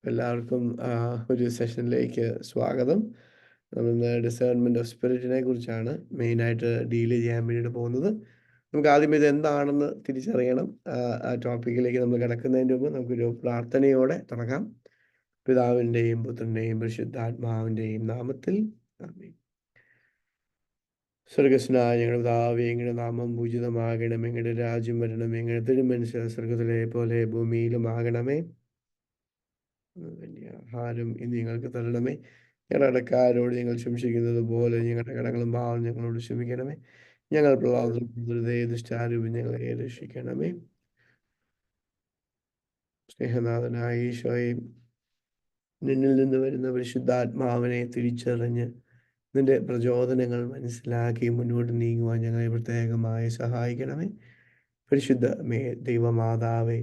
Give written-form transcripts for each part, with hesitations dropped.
എല്ലാവർക്കും ഒരു സെഷനിലേക്ക് സ്വാഗതം. നമ്മളിന്ന് ഡിസേൺമെൻറ്റ് ഓഫ് സ്പിരിറ്റിനെ കുറിച്ചാണ് മെയിനായിട്ട് ഡീൽ ചെയ്യാൻ വേണ്ടിയിട്ട് പോകുന്നത്. നമുക്ക് ആദ്യം ഇത് എന്താണെന്ന് തിരിച്ചറിയണം. ആ ടോപ്പിക്കിലേക്ക് നമ്മൾ കിടക്കുന്നതിന് മുമ്പ് നമുക്കൊരു പ്രാർത്ഥനയോടെ തുടങ്ങാം. പിതാവിൻ്റെയും പുത്രൻ്റെയും പരിശുദ്ധാത്മാവിൻ്റെയും നാമത്തിൽ ആമേൻ. സ്വർഗസ്നായ ഞങ്ങളുടെ പിതാവേ, അങ്ങയുടെ നാമം പൂജിതമാകണം, അങ്ങയുടെ രാജ്യം വരണം, അങ്ങയുടെ തിരുമനസ്സ് സ്വർഗത്തിലെ പോലെ ഭൂമിയിലും ആകണമേ. വലിയ ആഹാരം ഇന്ന് ഞങ്ങൾക്ക് തരണമേ. ഞങ്ങളുടെ കടക്കാരോട് ഞങ്ങൾ ക്ഷമിച്ചിരിക്കുന്നത് പോലെ ഞങ്ങളുടെ കടങ്ങളും പാവം ഞങ്ങളോട് ക്ഷമിക്കണമേ. ഞങ്ങൾ ദുഷ്ടാരൂപം ഞങ്ങളെ രക്ഷിക്കണമേ. സ്നേഹനാഥനായ ഈശോയെ, നിന്നിൽ നിന്ന് വരുന്ന പരിശുദ്ധാത്മാവിനെ തിരിച്ചറിഞ്ഞ് നിന്റെ പ്രചോദനങ്ങൾ മനസ്സിലാക്കി മുന്നോട്ട് നീങ്ങുവാൻ ഞങ്ങളെ പ്രത്യേകമായി സഹായിക്കണമേ. പരിശുദ്ധ ദൈവമാതാവേ,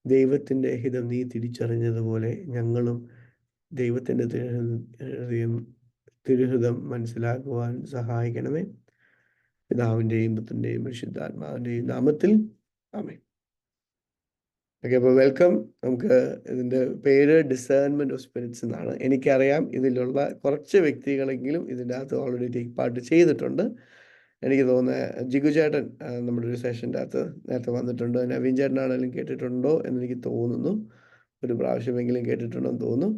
ദൈവത്തിൻ്റെ ഹിതം നീ തിരിച്ചറിഞ്ഞതുപോലെ ഞങ്ങളും ദൈവത്തിൻ്റെ തിരുഹിതം മനസ്സിലാക്കുവാൻ സഹായിക്കണമേ. പിതാവിൻ്റെയും പുത്രൻ്റെയും പരിശുദ്ധാത്മാവിൻ്റെയും നാമത്തിൽ ആമേൻ. ഓക്കെ, അപ്പോൾ വെൽക്കം. നമുക്ക് ഇതിൻ്റെ പേര് ഡിസേൺമെൻറ്റ് ഓഫ് സ്പിരിറ്റ്സ് എന്നാണ്. എനിക്കറിയാം ഇതിലുള്ള കുറച്ച് വ്യക്തികളെങ്കിലും ഇതിൻ്റെ അകത്ത് ഓൾറെഡി ടേക്ക് പാർട്ട് ചെയ്തിട്ടുണ്ട്. എനിക്ക് തോന്നുന്നത് ജിഗു ചേട്ടൻ നമ്മുടെ ഒരു സെഷൻ്റെ അകത്ത് നേരത്തെ വന്നിട്ടുണ്ട്. നവീൻ ചേട്ടനാണെങ്കിലും കേട്ടിട്ടുണ്ടോ എന്നെനിക്ക് തോന്നുന്നു. ഒരു പ്രാവശ്യമെങ്കിലും കേട്ടിട്ടുണ്ടെന്ന് തോന്നുന്നു.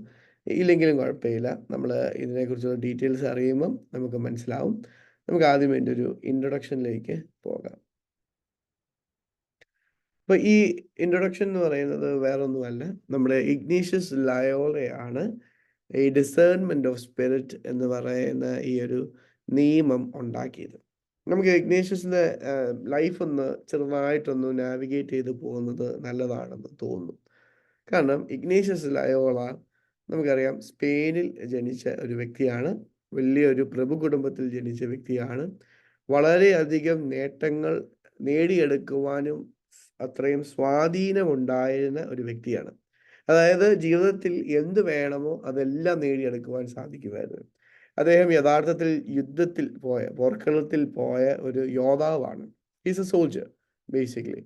ഇല്ലെങ്കിലും കുഴപ്പമില്ല. നമ്മൾ ഇതിനെക്കുറിച്ചുള്ള ഡീറ്റെയിൽസ് അറിയുമ്പം നമുക്ക് മനസ്സിലാവും. നമുക്ക് ആദ്യം എൻ്റെ ഒരു ഇൻട്രൊഡക്ഷനിലേക്ക് പോകാം. അപ്പോൾ ഈ ഇൻട്രൊഡക്ഷൻ എന്ന് പറയുന്നത് വേറൊന്നുമല്ല, നമ്മുടെ ഇഗ്നേഷ്യസ് ലയോളയാണ് ഈ ഡിസേൺമെൻറ്റ് ഓഫ് സ്പിരിറ്റ് എന്ന് പറയുന്ന ഈ ഒരു നിയമം ഉണ്ടാക്കിയത്. നമുക്ക് ഇഗ്നേഷ്യസിൻ്റെ ലൈഫ് ഒന്ന് ചെറുതായിട്ടൊന്ന് നാവിഗേറ്റ് ചെയ്ത് പോകുന്നത് നല്ലതാണെന്ന് തോന്നുന്നു. കാരണം ഇഗ്നേഷ്യസ് ലയോള നമുക്കറിയാം സ്പെയിനിൽ ജനിച്ച ഒരു വ്യക്തിയാണ്. വലിയൊരു പ്രഭു കുടുംബത്തിൽ ജനിച്ച വ്യക്തിയാണ്. വളരെയധികം നേട്ടങ്ങൾ നേടിയെടുക്കുവാനും അത്രയും സ്വാധീനമുണ്ടായിരുന്ന ഒരു വ്യക്തിയാണ്. അതായത് ജീവിതത്തിൽ എന്ത് വേണമോ അതെല്ലാം നേടിയെടുക്കുവാൻ സാധിക്കുമായിരുന്നു. അദ്ദേഹം യഥാർത്ഥത്തിൽ യുദ്ധത്തിൽ പോർക്കളത്തിൽ പോയ ഒരു യോദ്ധാവാണ്. Is a soldier basically.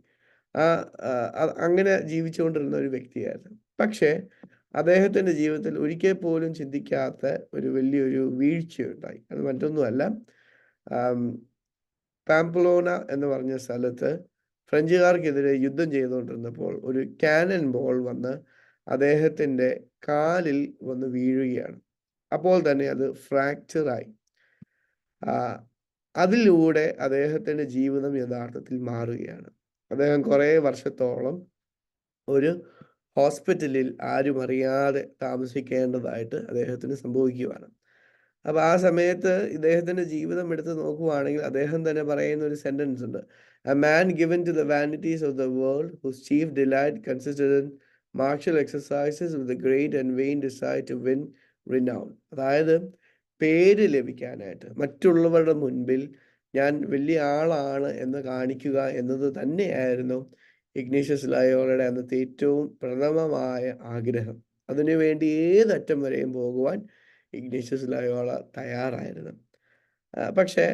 അങ്ങനെ ജീവിച്ചുകൊണ്ടിരുന്ന ഒരു വ്യക്തിയായിരുന്നു. പക്ഷേ അദ്ദേഹത്തിൻ്റെ ജീവിതത്തിൽ ഒരിക്കൽ പോലും ചിന്തിക്കാത്ത ഒരു വലിയൊരു വീഴ്ചയുണ്ടായി. അത് മറ്റൊന്നുമല്ല, പാംപ്ലോന എന്ന് പറഞ്ഞ സ്ഥലത്ത് ഫ്രഞ്ചുകാർക്കെതിരെ യുദ്ധം ചെയ്തുകൊണ്ടിരുന്നപ്പോൾ ഒരു കാനൻ ബോൾ വന്ന് അദ്ദേഹത്തിൻ്റെ കാലിൽ വന്ന് വീഴുകയാണ്. അപ്പോൾ തന്നെ അത് ഫ്രാക്ചറായി. അതിലൂടെ അദ്ദേഹത്തിൻ്റെ ജീവിതം യഥാർത്ഥത്തിൽ മാറുകയാണ്. അദ്ദേഹം കുറേ വർഷത്തോളം ഒരു ഹോസ്പിറ്റലിൽ ആരും അറിയാതെ താമസിക്കേണ്ടതായിട്ട് അദ്ദേഹത്തിന് സംഭവിക്കുകയാണ്. അപ്പോൾ ആ സമയത്ത് ഇദ്ദേഹത്തിൻ്റെ ജീവിതം എടുത്ത് നോക്കുവാണെങ്കിൽ അദ്ദേഹം തന്നെ പറയുന്ന ഒരു സെൻറ്റൻസ് ഉണ്ട്: a man given to the vanities of the world whose chief delight consisted in martial exercises with a great and vain desire to win renown. അതായത് പേര് ലഭിക്കാനായിട്ട് മറ്റുള്ളവരുടെ മുൻപിൽ ഞാൻ വലിയ ആളാണ് എന്ന് കാണിക്കുക എന്നത് തന്നെയായിരുന്നു ഇഗ്നേഷ്യസ് ലയോളയുടെ അന്നത്തെ ഏറ്റവും പ്രഥമമായ ആഗ്രഹം. അതിനുവേണ്ടി ഏതറ്റം വരെയും പോകുവാൻ ഇഗ്നേഷ്യസ് ലയോള തയ്യാറായിരുന്നു. പക്ഷേ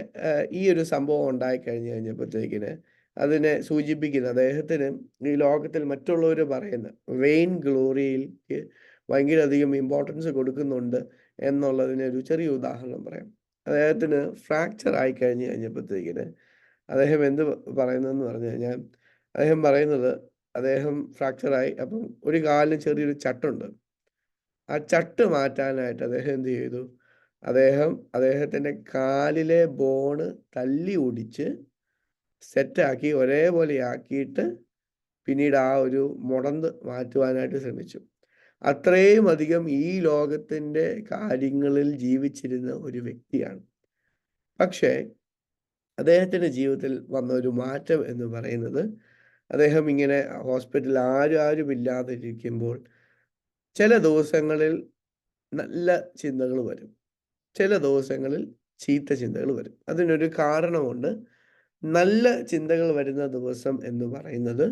ഈ ഒരു സംഭവം ഉണ്ടായിക്കഴിഞ്ഞ് കഴിഞ്ഞപ്പോഴത്തേക്കിന് അതിനെ സൂചിപ്പിക്കുന്ന അദ്ദേഹത്തിന് ഈ ലോകത്തിൽ മറ്റുള്ളവർ പറയുന്ന വെയിൻ ഗ്ലോറിയിലേക്ക് ഭയങ്കരധികം ഇമ്പോർട്ടൻസ് കൊടുക്കുന്നുണ്ട് എന്നുള്ളതിന് ഒരു ചെറിയ ഉദാഹരണം പറയാം. അദ്ദേഹത്തിന് ഫ്രാക്ചർ ആയി കഴിഞ്ഞപ്പോഴത്തേക്കിന് അദ്ദേഹം എന്ത് പറയുന്നതെന്ന് പറഞ്ഞു കഴിഞ്ഞാൽ, അദ്ദേഹം പറയുന്നത് അദ്ദേഹം ഫ്രാക്ചറായി, അപ്പം ഒരു കാലിന് ചെറിയൊരു ചട്ടുണ്ട്. ആ ചട്ട് മാറ്റാനായിട്ട് അദ്ദേഹം എന്ത് ചെയ്തു? അദ്ദേഹത്തിൻ്റെ കാലിലെ ബോണ് തല്ലി ഒടിച്ച് സെറ്റാക്കി ഒരേപോലെ ആക്കിയിട്ട് പിന്നീട് ആ ഒരു മുടന്ത് മാറ്റുവാനായിട്ട് ശ്രമിച്ചു. അത്രയും അധികം ഈ ലോകത്തിൻ്റെ കാര്യങ്ങളിൽ ജീവിച്ചിരുന്ന ഒരു വ്യക്തിയാണ്. പക്ഷേ അദ്ദേഹത്തിൻ്റെ ജീവിതത്തിൽ വന്ന ഒരു മാറ്റം എന്ന് പറയുന്നത്, അദ്ദേഹം ഇങ്ങനെ ഹോസ്പിറ്റലിൽ ആരുമില്ലാതെ ഇരിക്കുമ്പോൾ ചില ദിവസങ്ങളിൽ നല്ല ചിന്തകൾ വരും, ചില ദിവസങ്ങളിൽ ചീത്ത ചിന്തകൾ വരും. അതിനൊരു കാരണമുണ്ട്. നല്ല ചിന്തകൾ വരുന്ന ദിവസം എന്ന് പറയുന്നത്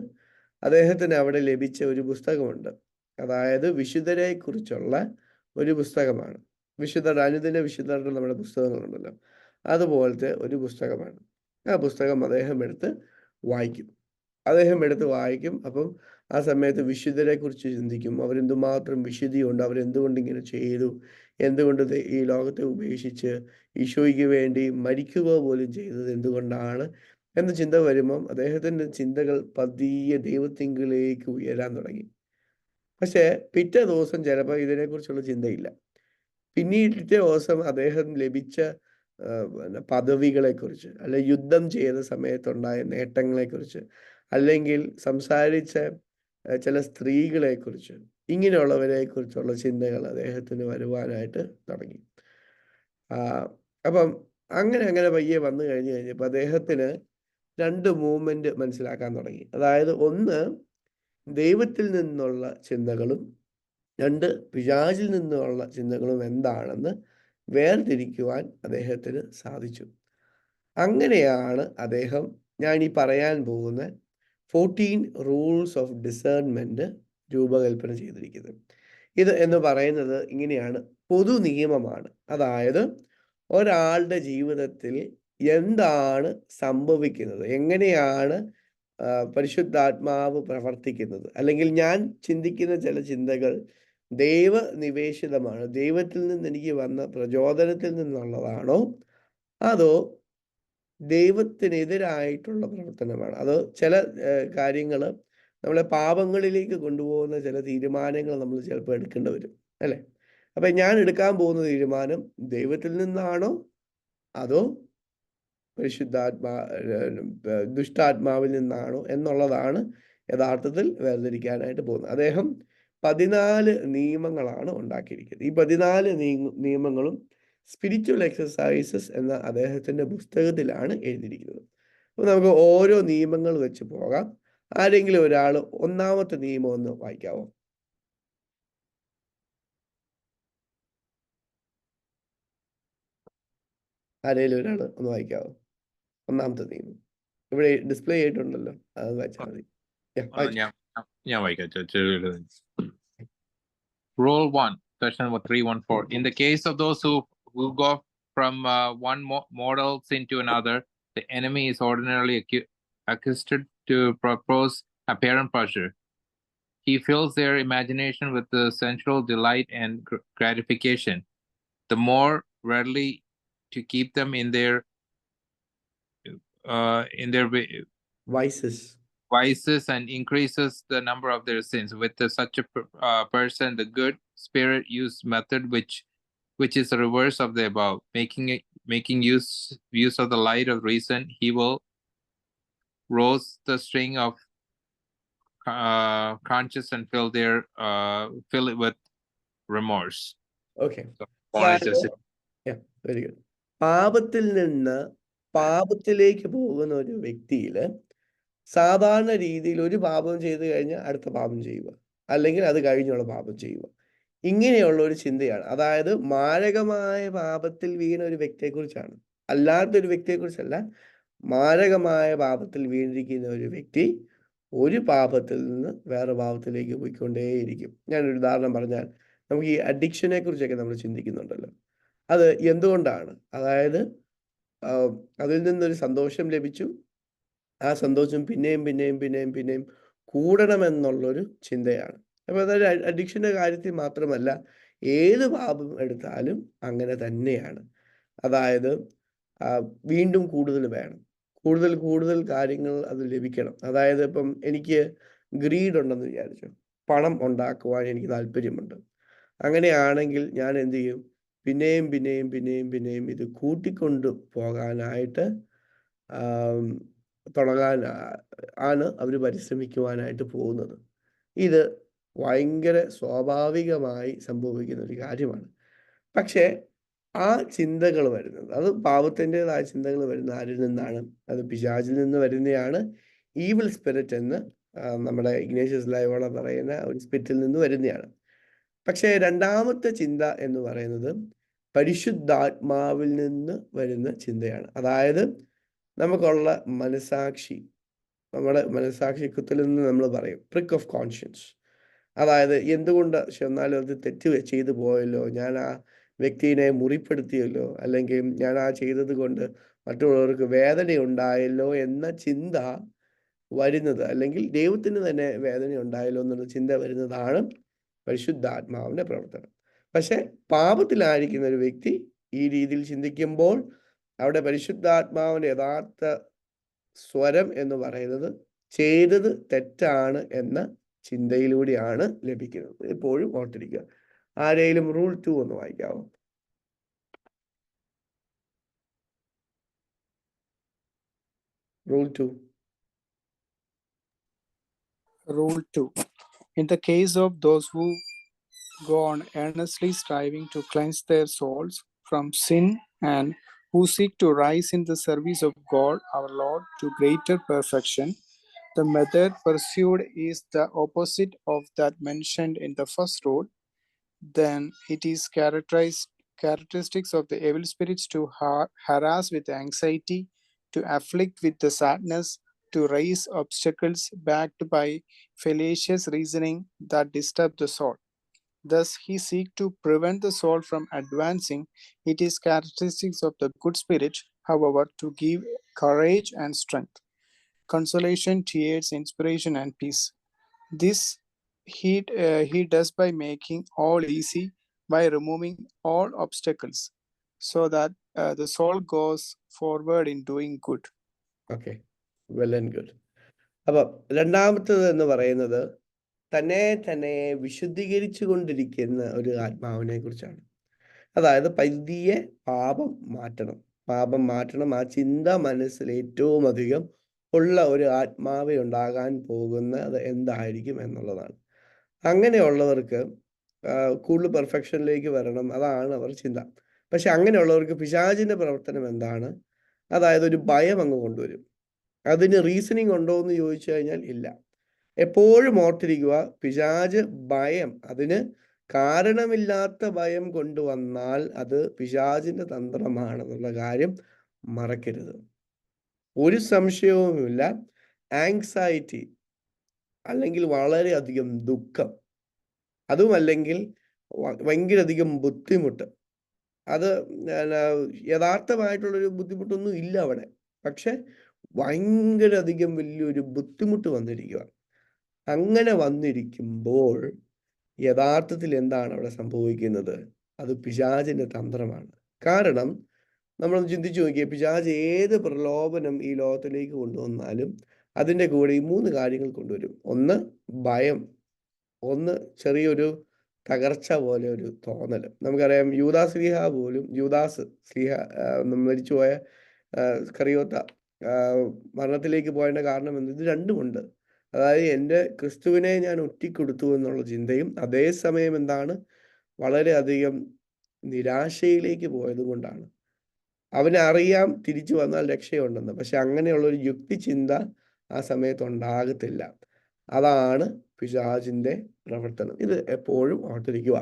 അദ്ദേഹത്തിന് അവിടെ ലഭിച്ച ഒരു പുസ്തകമുണ്ട്. അതായത് വിശുദ്ധരെ കുറിച്ചുള്ള ഒരു പുസ്തകമാണ്. അനുദിന വിശുദ്ധരുടെ നമ്മുടെ പുസ്തകങ്ങളുണ്ടല്ലോ, അതുപോലത്തെ ഒരു പുസ്തകമാണ്. ആ പുസ്തകം അദ്ദേഹം എടുത്ത് വായിക്കും. അപ്പം ആ സമയത്ത് വിശുദ്ധരെക്കുറിച്ച് ചിന്തിക്കും. അവരെന്തുമാത്രം വിശുദ്ധിയുണ്ട്, അവരെന്തുകൊണ്ട് ഇങ്ങനെ ചെയ്തു, എന്തുകൊണ്ട് ഈ ലോകത്തെ ഉപേക്ഷിച്ച് ഈശോയ്ക്ക് വേണ്ടി മരിക്കുക പോലും ചെയ്തത് എന്തുകൊണ്ടാണ് എന്ന ചിന്ത വരുമ്പം അദ്ദേഹത്തിൻ്റെ ചിന്തകൾ പതിയെ ദൈവത്തിങ്കിലേക്ക് ഉയരാൻ തുടങ്ങി. പക്ഷേ പിറ്റേ ദിവസം ചിലപ്പോൾ ഇതിനെക്കുറിച്ചുള്ള ചിന്തയില്ല. പിറ്റേ ദിവസം അദ്ദേഹം ലഭിച്ച പിന്നെ പദവികളെക്കുറിച്ച്, അല്ലെ യുദ്ധം ചെയ്ത സമയത്തുണ്ടായ നേട്ടങ്ങളെക്കുറിച്ച്, അല്ലെങ്കിൽ സംസാരിച്ച ചില സ്ത്രീകളെക്കുറിച്ച്, ഇങ്ങനെയുള്ളവരെക്കുറിച്ചുള്ള ചിന്തകൾ അദ്ദേഹത്തിന് വരുവാനായിട്ട് തുടങ്ങി. അപ്പം അങ്ങനെ പയ്യെ വന്നു കഴിഞ്ഞപ്പോൾ അദ്ദേഹത്തിന് 2 മൂവ്മെന്റ് മനസ്സിലാക്കാൻ തുടങ്ങി. അതായത് ഒന്ന് ദൈവത്തിൽ നിന്നുള്ള ചിന്തകളും 2 പിശാചിൽ നിന്നുള്ള ചിന്തകളും എന്താണെന്ന് വേർതിരിക്കുവാൻ അദ്ദേഹത്തിന് സാധിച്ചു. അങ്ങനെയാണ് അദ്ദേഹം ഞാൻ ഈ പറയാൻ പോകുന്ന 14 റൂൾസ് ഓഫ് ഡിസേൺമെന്റ് രൂപകൽപ്പന ചെയ്തിരിക്കുന്നത്. ഇത് എന്ന് പറയുന്നത് ഇങ്ങനെയാണ്, പൊതു നിയമമാണ്. അതായത് ഒരാളുടെ ജീവിതത്തിൽ എന്താണ് സംഭവിക്കുന്നത്, എങ്ങനെയാണ് പരിശുദ്ധാത്മാവ് പ്രവർത്തിക്കുന്നത്, അല്ലെങ്കിൽ ഞാൻ ചിന്തിക്കുന്ന ചില ചിന്തകൾ ദൈവനിവേശിതമാണ്, ദൈവത്തിൽ നിന്ന് എനിക്ക് വന്ന പ്രചോദനത്തിൽ നിന്നുള്ളതാണോ, അതോ ദൈവത്തിനെതിരായിട്ടുള്ള പ്രവർത്തനമാണ്, അതോ ചില കാര്യങ്ങൾ നമ്മളെ പാപങ്ങളിലേക്ക് കൊണ്ടുപോകുന്ന ചില തീരുമാനങ്ങൾ നമ്മൾ ചിലപ്പോൾ എടുക്കേണ്ടി വരും, അല്ലേ? അപ്പം ഞാൻ എടുക്കാൻ പോകുന്ന തീരുമാനം ദൈവത്തിൽ നിന്നാണോ അതോ ദുഷ്ടാത്മാവിൽ നിന്നാണോ എന്നുള്ളതാണ് യഥാർത്ഥത്തിൽ വേർതിരിക്കാനായിട്ട് പോകുന്നത്. അദ്ദേഹം 14 നിയമങ്ങളാണ് ഉണ്ടാക്കിയിരിക്കുന്നത്. ഈ 14 നിയമങ്ങളും സ്പിരിച്വൽ എക്സസൈസസ് എന്ന അദ്ദേഹത്തിൻ്റെ പുസ്തകത്തിലാണ് എഴുതിയിരിക്കുന്നത്. അപ്പോൾ നമുക്ക് ഓരോ നിയമങ്ങൾ വെച്ച് പോകാം. ആരെങ്കിലും ഒരാൾ ഒന്നാമത്തെ നിയമം ഒന്ന് വായിക്കാവോ? ആരെങ്കിലും ഒരാൾ ഒന്ന് വായിക്കാവോ? ഒന്നാമത്തെ നിയമം ഇവിടെ ഡിസ്പ്ലേ ചെയ്തിട്ടുണ്ടല്ലോ, അത് വായിച്ചാൽ മതി. Rule 1, question number 314. In the case of those who go from one model sin to another, the enemy is ordinarily accustomed to propose apparent pleasure. He fills their imagination with the sensual delight and gratification, the more readily to keep them in their vices and increases the number of their sins. With such a person, the good spirit use method which is the reverse of the above, making use of the light of reason. He will rouse the string of conscience and fill it with remorse. Okay. Very good. പാപത്തിൽ നിന്ന് പാപത്തിലേക്ക് പോകുന്ന ഒരു വ്യക്തിയിൽ സാധാരണ രീതിയിൽ ഒരു പാപം ചെയ്തു കഴിഞ്ഞാൽ അടുത്ത പാപം ചെയ്യുക, അല്ലെങ്കിൽ അത് കഴിഞ്ഞുള്ള പാപം ചെയ്യുക, ഇങ്ങനെയുള്ള ഒരു ചിന്തയാണ്. അതായത് മാരകമായ പാപത്തിൽ വീണ ഒരു വ്യക്തിയെക്കുറിച്ചാണ്, അല്ലാത്തൊരു വ്യക്തിയെക്കുറിച്ചല്ല. മാരകമായ പാപത്തിൽ വീണിരിക്കുന്ന ഒരു വ്യക്തി ഒരു പാപത്തിൽ നിന്ന് വേറെ പാപത്തിലേക്ക് പോയിക്കൊണ്ടേയിരിക്കും. ഞാനൊരു ഉദാഹരണം പറഞ്ഞാൽ, നമുക്ക് ഈ അഡിക്ഷനെ കുറിച്ചൊക്കെ നമ്മൾ ചിന്തിക്കുന്നുണ്ടല്ലോ, അത് എന്തുകൊണ്ടാണ്? അതായത് അതിൽ നിന്നൊരു സന്തോഷം ലഭിച്ചു, ആ സന്തോഷം പിന്നെയും കൂടണമെന്നുള്ളൊരു ചിന്തയാണ്. അപ്പോൾ അതൊരു അഡിക്ഷൻ്റെ കാര്യത്തിൽ മാത്രമല്ല, ഏത് പാപം എടുത്താലും അങ്ങനെ തന്നെയാണ്. അതായത് വീണ്ടും കൂടുതൽ വേണം, കൂടുതൽ കാര്യങ്ങൾ അത് ലഭിക്കണം. അതായത് ഇപ്പം എനിക്ക് ഗ്രീഡ് ഉണ്ടെന്ന് വിചാരിച്ചു, പണം ഉണ്ടാക്കുവാൻ എനിക്ക് താല്പര്യമുണ്ട്. അങ്ങനെയാണെങ്കിൽ ഞാൻ എന്ത് ചെയ്യും? പിന്നെയും ഇത് കൂട്ടിക്കൊണ്ട് പോകാനായിട്ട് ആണ് അവർ പരിശ്രമിക്കുവാനായിട്ട് പോകുന്നത്. ഇത് ഭയങ്കര സ്വാഭാവികമായി സംഭവിക്കുന്ന ഒരു കാര്യമാണ്. പക്ഷേ ആ ചിന്തകൾ വരുന്നത്, അത് പാപത്തിൻ്റെതായ ചിന്തകൾ വരുന്ന ആരിൽ നിന്നാണ്? അത് പിശാചിൽ നിന്ന് വരുന്നതാണ്. ഈവിൾ സ്പിരിറ്റ് എന്ന് നമ്മുടെ ഇഗ്നേഷ്യസ് ലയോള പറയുന്ന ഒരു സ്പിരിറ്റിൽ നിന്ന് വരുന്നതാണ്. പക്ഷേ രണ്ടാമത്തെ ചിന്ത എന്ന് പറയുന്നത് പരിശുദ്ധാത്മാവിൽ നിന്ന് വരുന്ന ചിന്തയാണ്. അതായത് നമുക്കുള്ള മനസാക്ഷി, നമ്മുടെ മനസാക്ഷിത്വത്തിൽ നിന്ന് നമ്മൾ പറയും പ്രിക്ക് ഓഫ് കോൺഷ്യൻസ്. അതായത് എന്തുകൊണ്ട് എന്നാലും അത് തെറ്റ് ചെയ്തു പോയല്ലോ, ഞാൻ ആ വ്യക്തിയെ മുറിപ്പെടുത്തിയല്ലോ, അല്ലെങ്കിൽ ഞാൻ ആ ചെയ്തത് കൊണ്ട് മറ്റുള്ളവർക്ക് വേദന ഉണ്ടായല്ലോ എന്ന ചിന്ത വരുന്നത്, അല്ലെങ്കിൽ ദൈവത്തിന് തന്നെ വേദന ഉണ്ടായല്ലോ എന്നുള്ള ചിന്ത വരുന്നതാണ് പരിശുദ്ധാത്മാവിന്റെ പ്രവർത്തനം. പക്ഷെ പാപത്തിലായിരിക്കുന്ന ഒരു വ്യക്തി ഈ രീതിയിൽ ചിന്തിക്കുമ്പോൾ അവിടെ പരിശുദ്ധാത്മാവിന്റെ യഥാർത്ഥ സ്വരം എന്ന് പറയുന്നത് ചെയ്തത് തെറ്റാണ് എന്ന ചിന്തയിലൂടെയാണ് ലഭിക്കുന്നത്. എപ്പോഴും ഓർത്തിരിക്കുക. ആരെങ്കിലും റൂൾ 2 ഒന്ന് വായിക്കാവോ? Rule 2. Rule 2. In the case of those who go on earnestly striving to cleanse their souls from sin and who seek to rise in the service of God our Lord to greater perfection, the method pursued is the opposite of that mentioned in the first rule. Then it is characteristics of the evil spirits to harass with anxiety, to afflict with the sadness, to raise obstacles backed by fallacious reasoning that disturb the soul. Thus, he seeks to prevent the soul from advancing. It is characteristics of the good spirit, however, to give courage and strength, consolation, tears, inspiration, and peace. This he does by making all easy, by removing all obstacles, so that the soul goes forward in doing good. Okay, well and good. അപ്പം രണ്ടാമത്തത് എന്ന് പറയുന്നത് തന്നെ തന്നെ വിശുദ്ധീകരിച്ചു കൊണ്ടിരിക്കുന്ന ഒരു ആത്മാവിനെ കുറിച്ചാണ്. അതായത് പതിയെ പാപം മാറ്റണം. ആ ചിന്ത മനസ്സിൽ ഏറ്റവും അധികം ഉള്ള ഒരു ആത്മാവ് ഉണ്ടാകാൻ പോകുന്നത് എന്തായിരിക്കും എന്നുള്ളതാണ്. അങ്ങനെയുള്ളവർക്ക് കൂടുതൽ പെർഫെക്ഷനിലേക്ക് വരണം, അതാണ് അവർ ചിന്ത. പക്ഷെ അങ്ങനെയുള്ളവർക്ക് പിശാചിന്റെ പ്രവർത്തനം എന്താണ്? അതായത് ഒരു ഭയം അങ്ങ് കൊണ്ടുവരും. അതിന് റീസണിങ് ഉണ്ടോ എന്ന് ചോദിച്ചു കഴിഞ്ഞാൽ ഇല്ല. എപ്പോഴും ഓർത്തിരിക്കുക, പിശാച് ഭയം, അതിന് കാരണമില്ലാത്ത ഭയം കൊണ്ടുവന്നാൽ അത് പിശാചിന്റെ തന്ത്രമാണെന്നുള്ള കാര്യം മറക്കരുത്. ഒരു സംശയവുമില്ല. ആങ്സൈറ്റി അല്ലെങ്കിൽ വളരെയധികം ദുഃഖം, അതുമല്ലെങ്കിൽ ഭയങ്കര അധികം ബുദ്ധിമുട്ട്, അത് യഥാർത്ഥമായിട്ടുള്ളൊരു ബുദ്ധിമുട്ടൊന്നും ഇല്ല അവിടെ, പക്ഷെ ഭയങ്കര അധികം വലിയൊരു ബുദ്ധിമുട്ട് വന്നിരിക്കുക. അങ്ങനെ വന്നിരിക്കുമ്പോൾ യഥാർത്ഥത്തിൽ എന്താണ് അവിടെ സംഭവിക്കുന്നത്? അത് പിശാചിന്റെ തന്ത്രമാണ്. കാരണം നമ്മളൊന്ന് ചിന്തിച്ചു നോക്കിയേ, പിശാച് ഏത് പ്രലോഭനം ഈ ലോകത്തിലേക്ക് കൊണ്ടുവന്നാലും അതിൻ്റെ കൂടെ ഈ 3 കാര്യങ്ങൾ കൊണ്ടുവരും. ഒന്ന് ഭയം, ഒന്ന് ചെറിയൊരു തകർച്ച പോലെ ഒരു തോന്നൽ. നമുക്കറിയാം യൂദാസ് ശ്ലീഹ മരിച്ചുപോയ സ്കറിയോത്ത മരണത്തിലേക്ക് പോയതിൻ്റെ കാരണം എന്ത്? ഇത് രണ്ടുമുണ്ട്. അതായത് എൻ്റെ ക്രിസ്തുവിനെ ഞാൻ ഒറ്റിക്കൊടുത്തു എന്നുള്ള ചിന്തയും, അതേസമയം എന്താണ്, വളരെയധികം നിരാശയിലേക്ക് പോയത് കൊണ്ടാണ്. അവനറിയാം തിരിച്ചു വന്നാൽ രക്ഷയുണ്ടെന്ന്, പക്ഷെ അങ്ങനെയുള്ളൊരു യുക്തിചിന്ത ആ സമയത്ത് ഉണ്ടാകത്തില്ല. അതാണ് പിശാചിന്റെ പ്രവർത്തനം. ഇത് എപ്പോഴും ഓർത്തിരിക്കുക.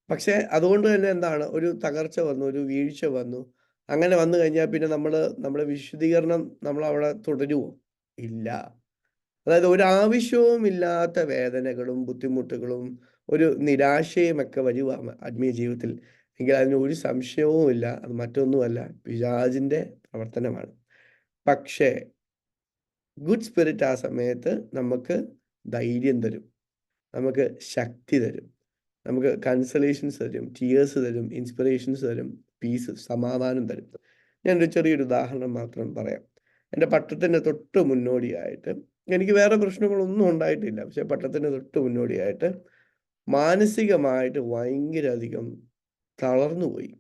പക്ഷെ അതുകൊണ്ട് തന്നെ എന്താണ്, ഒരു തകർച്ച വന്നു, ഒരു വീഴ്ച വന്നു. അങ്ങനെ വന്നു കഴിഞ്ഞാൽ പിന്നെ നമ്മുടെ വിശുദ്ധീകരണം നമ്മളവിടെ തുടരുമോ? ഇല്ല. അതായത് ഒരാവശ്യവും ഇല്ലാത്ത വേദനകളും ബുദ്ധിമുട്ടുകളും ഒരു നിരാശയും ഒക്കെ വരുക ആത്മീയ ജീവിതത്തിൽ, എങ്കിൽ അതിന് ഒരു സംശയവും ഇല്ല, അത് മറ്റൊന്നുമല്ല, പിശാചിന്റെ പ്രവർത്തനമാണ്. പക്ഷേ ഗുഡ് സ്പിരിറ്റ് ആ സമയത്ത് നമുക്ക് ധൈര്യം തരും, നമുക്ക് ശക്തി തരും, നമുക്ക് കൺസലേഷൻസ് തരും, ടിയേഴ്സ് തരും, ഇൻസ്പിറേഷൻസ് തരും, പീസ്, സമാധാനം തരും. ഞാനൊരു ചെറിയൊരു ഉദാഹരണം മാത്രം പറയാം. എൻ്റെ പട്ടത്തിൻ്റെ തൊട്ട് മുന്നോടിയായിട്ട്, എനിക്ക് വേറെ പ്രശ്നങ്ങളൊന്നും ഉണ്ടായിട്ടില്ല, പക്ഷെ പട്ടത്തിൻ്റെ തൊട്ട് മുന്നോടിയായിട്ട് മാനസികമായിട്ട് ഭയങ്കര അധികം തളർന്നുപോയി.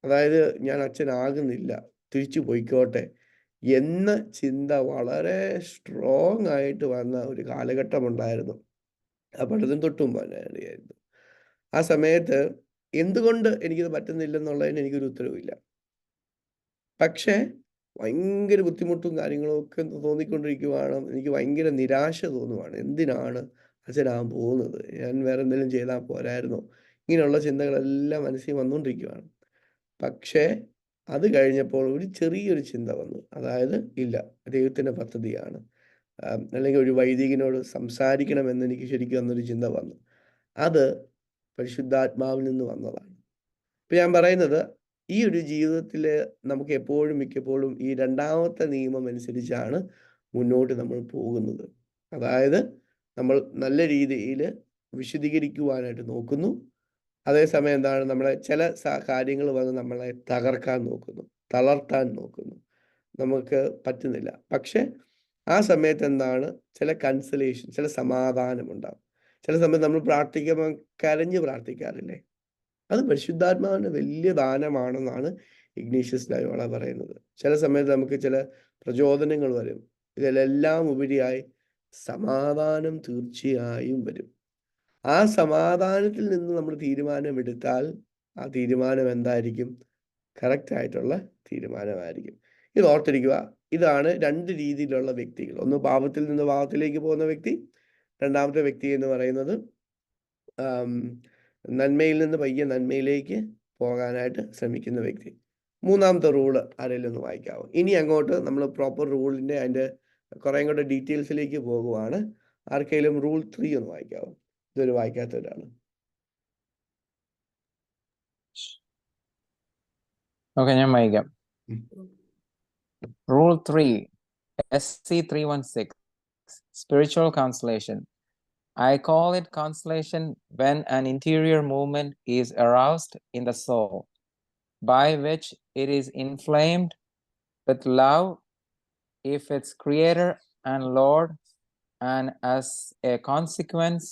അതായത് ഞാൻ അച്ഛനാകുന്നില്ല, തിരിച്ചു പോയിക്കോട്ടെ എന്ന ചിന്ത വളരെ സ്ട്രോങ് ആയിട്ട് വന്ന ഒരു കാലഘട്ടമുണ്ടായിരുന്നു. ആ പഠനത്തിന് തൊട്ട് മുമ്പായിരുന്നു. ആ സമയത്ത് എന്തുകൊണ്ട് എനിക്കിത് പറ്റുന്നില്ലെന്നുള്ളതിന് എനിക്കൊരു ഉത്തരവില്ല. പക്ഷേ ഭയങ്കര ബുദ്ധിമുട്ടും കാര്യങ്ങളും ഒക്കെ തോന്നിക്കൊണ്ടിരിക്കുവാണ്. എനിക്ക് ഭയങ്കര നിരാശ തോന്നുവാണ്. എന്തിനാണ് അച്ഛനാകാൻ പോകുന്നത്? ഞാൻ വേറെ എന്തെങ്കിലും ചെയ്താൽ പോരായിരുന്നോ? ഇങ്ങനെയുള്ള ചിന്തകളെല്ലാം മനസ്സിൽ വന്നുകൊണ്ടിരിക്കുകയാണ്. പക്ഷേ അത് കഴിഞ്ഞപ്പോൾ ഒരു ചെറിയൊരു ചിന്ത വന്നു. അതായത് ഇല്ല, ദൈവത്തിൻ്റെ പദ്ധതിയാണ്, അല്ലെങ്കിൽ ഒരു വൈദികനോട് സംസാരിക്കണമെന്ന് എനിക്ക് ശരിക്കും വന്നൊരു ചിന്ത വന്നു. അത് പരിശുദ്ധാത്മാവിൽ നിന്ന് വന്നതാണ്. ഇപ്പം ഞാൻ പറയുന്നത്, ഈ ഒരു ജീവിതത്തിൽ നമുക്ക് എപ്പോഴും മിക്കപ്പോഴും ഈ രണ്ടാമത്തെ നിയമം അനുസരിച്ചാണ് മുന്നോട്ട് നമ്മൾ പോകുന്നത്. അതായത് നമ്മൾ നല്ല രീതിയിൽ വിശദീകരിക്കുവാനായിട്ട് നോക്കുന്നു. അതേസമയം എന്താണ്, നമ്മളെ ചില കാര്യങ്ങൾ വന്ന് നമ്മളെ തകർക്കാൻ നോക്കുന്നു, തളർത്താൻ നോക്കുന്നു, നമുക്ക് പറ്റുന്നില്ല. പക്ഷെ ആ സമയത്ത് എന്താണ്, ചില കൺസലേഷൻ, ചില സമാധാനം ഉണ്ടാവും. ചില സമയത്ത് നമ്മൾ പ്രാർത്ഥിക്കുമ്പോൾ കരഞ്ഞ് പ്രാർത്ഥിക്കാറില്ലേ? അത് പരിശുദ്ധാത്മാവിൻ്റെ വലിയ ദാനമാണെന്നാണ് ഇഗ്നേഷ്യസ് ലയോള പറയുന്നത്. ചില സമയത്ത് നമുക്ക് ചില പ്രചോദനങ്ങൾ വരും. ഇതിലെല്ലാം ഉപരിയായി സമാധാനം തീർച്ചയായും വരും. ആ സമാധാനത്തിൽ നിന്ന് നമ്മൾ തീരുമാനമെടുത്താൽ ആ തീരുമാനം എന്തായിരിക്കും? കറക്റ്റ് ആയിട്ടുള്ള തീരുമാനമായിരിക്കും. ഇത് ഓർത്തിരിക്കുക. ഇതാണ് രണ്ട് രീതിയിലുള്ള വ്യക്തികൾ. ഒന്ന് പാപത്തിൽ നിന്ന് പാപത്തിലേക്ക് പോകുന്ന വ്യക്തി. രണ്ടാമത്തെ വ്യക്തി എന്ന് പറയുന്നത് നന്മയിൽ നിന്ന് പയ്യെ നന്മയിലേക്ക് പോകാനായിട്ട് ശ്രമിക്കുന്ന വ്യക്തി. മൂന്നാമത്തെ റൂള് ആരെങ്കിലും ഒന്ന് വായിക്കാവോ? ഇനി അങ്ങോട്ട് നമ്മൾ പ്രോപ്പർ റൂളിൻ്റെ അതിൻ്റെ കുറേ കൂടെ ഡീറ്റെയിൽസിലേക്ക് പോകുവാണ്. ആർക്കെങ്കിലും റൂൾ 3 ഒന്ന് വായിക്കാവോ? ഇതൊരു വായിക്കാത്തവരാണ്. ഓക്കെ, ഞാൻ വായിക്കാം. Rule 3, SC 316, spiritual consolation. I call it consolation when an interior movement is aroused in the soul, by which it is inflamed with love if its creator and Lord, and as a consequence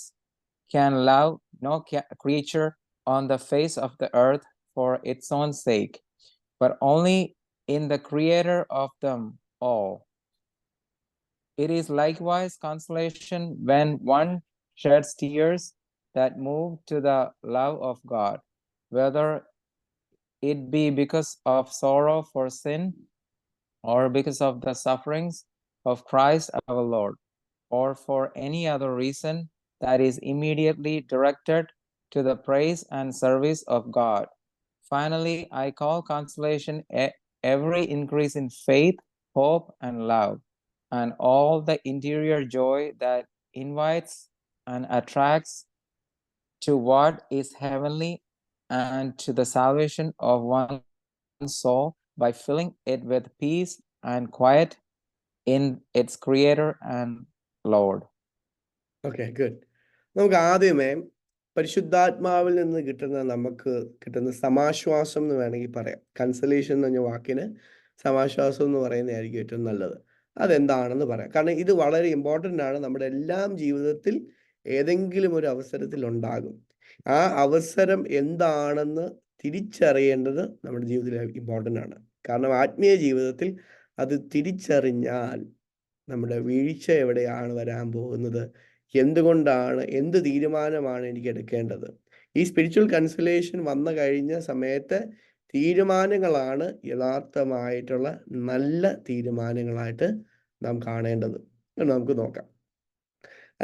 can love no creature on the face of the earth for its own sake, but only in the creator of them all. It is likewise consolation when one sheds tears that move to the love of God, whether it be because of sorrow for sin, or because of the sufferings of Christ our Lord, or for any other reason that is immediately directed to the praise and service of God. Finally, I call consolation every increase in faith, hope, and love, and all the interior joy that invites and attracts to what is heavenly and to the salvation of one's soul by filling it with peace and quiet in its creator and Lord. Okay, good. നമുക്ക് ആദ്യമേ പരിശുദ്ധാത്മാവിൽ നിന്ന് നമുക്ക് കിട്ടുന്ന സമാശ്വാസം എന്ന് വേണമെങ്കിൽ പറയാം. കൺസലേഷൻ എന്ന് പറഞ്ഞ വാക്കിന് സമാശ്വാസം എന്ന് പറയുന്നതായിരിക്കും ഏറ്റവും നല്ലത്. അതെന്താണെന്ന് പറയാം. കാരണം ഇത് വളരെ ഇമ്പോർട്ടൻ്റ് ആണ്. നമ്മുടെ എല്ലാം ജീവിതത്തിൽ ഏതെങ്കിലും ഒരു അവസരത്തിൽ ഉണ്ടാകും. ആ അവസരം എന്താണെന്ന് തിരിച്ചറിയേണ്ടത് നമ്മുടെ ജീവിതത്തിൽ ഇമ്പോർട്ടൻ്റ് ആണ്. കാരണം ആത്മീയ ജീവിതത്തിൽ അത് തിരിച്ചറിഞ്ഞാൽ നമ്മുടെ വീഴ്ച എവിടെയാണ് വരാൻ പോകുന്നത്, എന്തുകൊണ്ടാണ്, എന്ത് തീരുമാനമാണ് എനിക്ക് എടുക്കേണ്ടത്, ഈ സ്പിരിച്വൽ കൺസലേഷൻ വന്നു കഴിഞ്ഞ സമയത്ത് തീരുമാനങ്ങളാണ് യഥാർത്ഥമായിട്ടുള്ള നല്ല തീരുമാനങ്ങളായിട്ട് നാം കാണേണ്ടത്. നമുക്ക് നോക്കാം.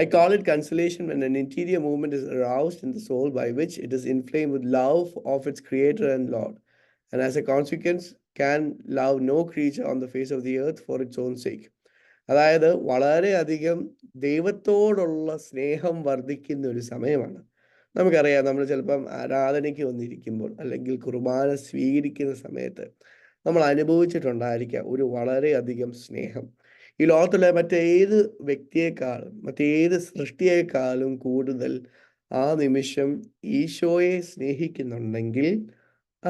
I call it consolation when an interior movement is aroused in the soul by which it is inflamed with love of its creator and Lord, and as a consequence can love no creature on the face of the earth for its own sake. അതായത് വളരെയധികം ദൈവത്തോടുള്ള സ്നേഹം വർദ്ധിക്കുന്ന ഒരു സമയമാണ്. നമുക്കറിയാം, നമ്മൾ ചിലപ്പം ആരാധനയ്ക്ക് വന്നിരിക്കുമ്പോൾ അല്ലെങ്കിൽ കുർബാന സ്വീകരിക്കുന്ന സമയത്ത് നമ്മൾ അനുഭവിച്ചിട്ടുണ്ടായിരിക്കാം ഒരു വളരെയധികം സ്നേഹം. ഈ ലോകത്തിലെ മറ്റേത് വ്യക്തിയെക്കാളും മറ്റേത് സൃഷ്ടിയേക്കാളും കൂടുതൽ ആ നിമിഷം ഈശോയെ സ്നേഹിക്കുന്നുണ്ടെങ്കിൽ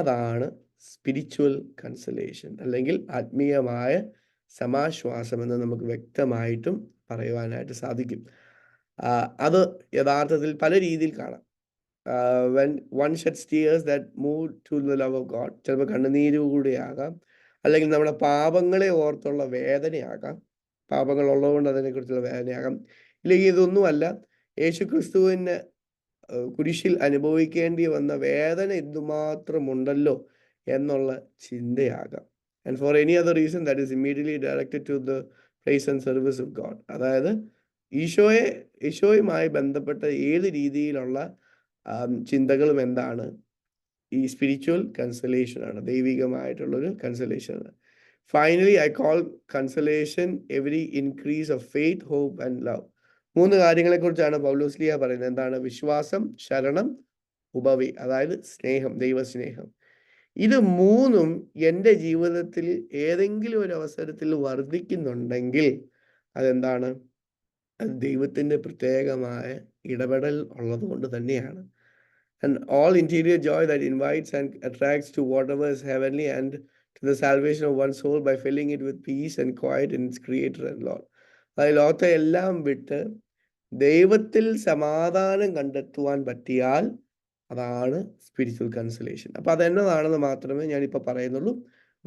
അതാണ് സ്പിരിച്വൽ കൺസലേഷൻ അല്ലെങ്കിൽ ആത്മീയമായ സമാശ്വാസം എന്ന് നമുക്ക് വ്യക്തമായിട്ടും പറയുവാനായിട്ട് സാധിക്കും. അത് യഥാർത്ഥത്തിൽ പല രീതിയിൽ കാണാം. when one sheds tears that move to the love of God, ചിലപ്പോൾ കണ്ണുനീരുകൂടിയാകാം, അല്ലെങ്കിൽ നമ്മുടെ പാപങ്ങളെ ഓർത്തുള്ള വേദനയാകാം, പാപങ്ങൾ ഉള്ളതുകൊണ്ട് അതിനെക്കുറിച്ചുള്ള വേദനയാകാം, ഇല്ലെങ്കിൽ ഇതൊന്നുമല്ല, യേശു ക്രിസ്തുവിന് കുരിശിൽ അനുഭവിക്കേണ്ടി വന്ന വേദന എന്തുമാത്രമുണ്ടല്ലോ എന്നുള്ള ചിന്തയാകാം. And for any other reason that is immediately directed to the praise and service of God. അതായത് ഈശോയുമായി ബന്ധപ്പെട്ട ഏത് രീതിയിലുള്ള ചിന്തകളും എന്താണ്, ഈ സ്പിരിച്വൽ കൺസലേഷൻ ആണ്, ദൈവികമായിട്ടുള്ളൊരു കൺസലേഷൻ ആണ്. Finally I call consolation every increase of faith, hope and love. 3 കാര്യങ്ങളെക്കുറിച്ചാണ് പൗലോസ്ലീഹ പറയുന്നത്. എന്താണ്? വിശ്വാസം, ശരണം, ഉപവി, അതായത് സ്നേഹം, ദൈവസ്നേഹം. ഇത് മൂന്നും എൻ്റെ ജീവിതത്തിൽ ഏതെങ്കിലും ഒരു അവസരത്തിൽ വർദ്ധിക്കുന്നുണ്ടെങ്കിൽ അതെന്താണ്? അത് ദൈവത്തിൻ്റെ പ്രത്യേകമായ ഇടപെടൽ ഉള്ളത് കൊണ്ട് തന്നെയാണ്. And all interior joy that invites and attracts to whatever is heavenly and to the salvation of one's soul by filling it with peace and quiet in its creator and Lord. അതായത് ലോകത്തെ എല്ലാം വിട്ട് ദൈവത്തിൽ സമാധാനം കണ്ടെത്തുവാൻ പറ്റിയാൽ അതാണ് spiritual കൺസലേഷൻ. അപ്പോൾ അതെന്നതാണെന്ന് മാത്രമേ ഞാനിപ്പോൾ പറയുന്നുള്ളൂ.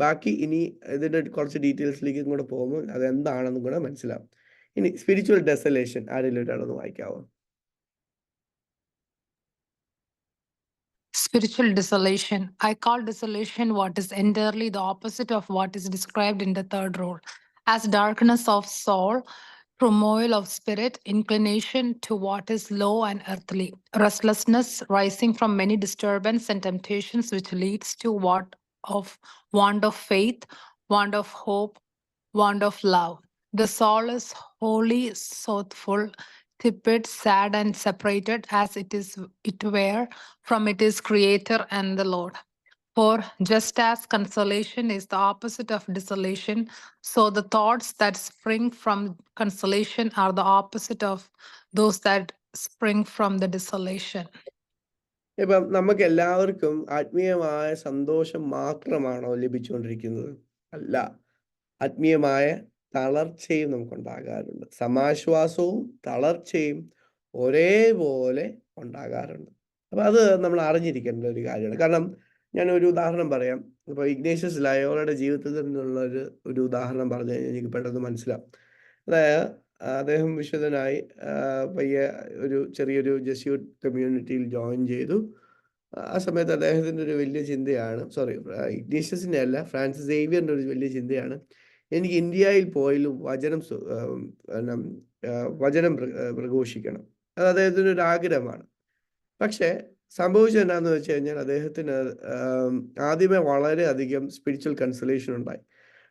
ബാക്കി ഇനി ഇതിൻ്റെ കുറച്ച് ഡീറ്റെയിൽസിലേക്കും കൂടെ പോകുമ്പോൾ അതെന്താണെന്നും കൂടെ മനസ്സിലാവും. ഇനി സ്പിരിച്വൽ ഡെസലേഷൻ ആരെങ്കിലും ഒരാളൊന്ന് വായിക്കാവോ? Spiritual desolation. I call desolation what is entirely the opposite of what is described in the third rule, as darkness of soul, turmoil of spirit, inclination to what is low and earthly, restlessness rising from many disturbance and temptations, which leads to want of faith, want of hope, want of love. The soul is wholly slothful, tepid, sad, and separated as it were from its creator and the Lord. For just as consolation is the opposite of desolation, so the thoughts that spring from consolation are the opposite of those that spring from the desolation. ഇപ്പം നമുക്ക് എല്ലാവർക്കും ആത്മീയമായ സന്തോഷം മാത്രമാണോ ലഭിച്ചുകൊണ്ടിരിക്കുന്നത്? അല്ല, ആത്മീയമായ തളർച്ചയും നമുക്കുണ്ടാകാറുണ്ട്. സമാശ്വാസവും തളർച്ചയും ഒരേപോലെ ഉണ്ടാകാറുണ്ട്. അപ്പം അത് നമ്മൾ അറിഞ്ഞിരിക്കേണ്ട ഒരു കാര്യമാണ്. കാരണം ഞാനൊരു ഉദാഹരണം പറയാം. ഇപ്പോൾ ഇഗ്നേഷ്യസ് ലയോളയുടെ ജീവിതത്തിൽ നിന്നുള്ള ഒരു ഉദാഹരണം പറഞ്ഞു കഴിഞ്ഞാൽ എനിക്ക് പെട്ടെന്ന് മനസ്സിലാവും. അതായത് അദ്ദേഹം വിശുദ്ധനായി പയ്യെ ഒരു ചെറിയൊരു ജെസ്യൂട്ട് കമ്മ്യൂണിറ്റിയിൽ ജോയിൻ ചെയ്തു. ആ സമയത്ത് അദ്ദേഹത്തിൻ്റെ ഒരു വലിയ ചിന്തയാണ്, ഇഗ്നേഷ്യസിൻ്റെ അല്ല, ഫ്രാൻസിസ് സേവിയറിൻ്റെ ഒരു വലിയ ചിന്തയാണ്, എനിക്ക് ഇന്ത്യയിൽ പോയാലും വചനം പ്രഘോഷിക്കണം. അത് അദ്ദേഹത്തിൻ്റെ ഒരു ആഗ്രഹമാണ്. പക്ഷേ സംഭവിച്ചത് എന്താണെന്ന് വെച്ച് കഴിഞ്ഞാൽ അദ്ദേഹത്തിന് ആദ്യമേ വളരെയധികം സ്പിരിച്വൽ കൺസലേഷൻ ഉണ്ടായി.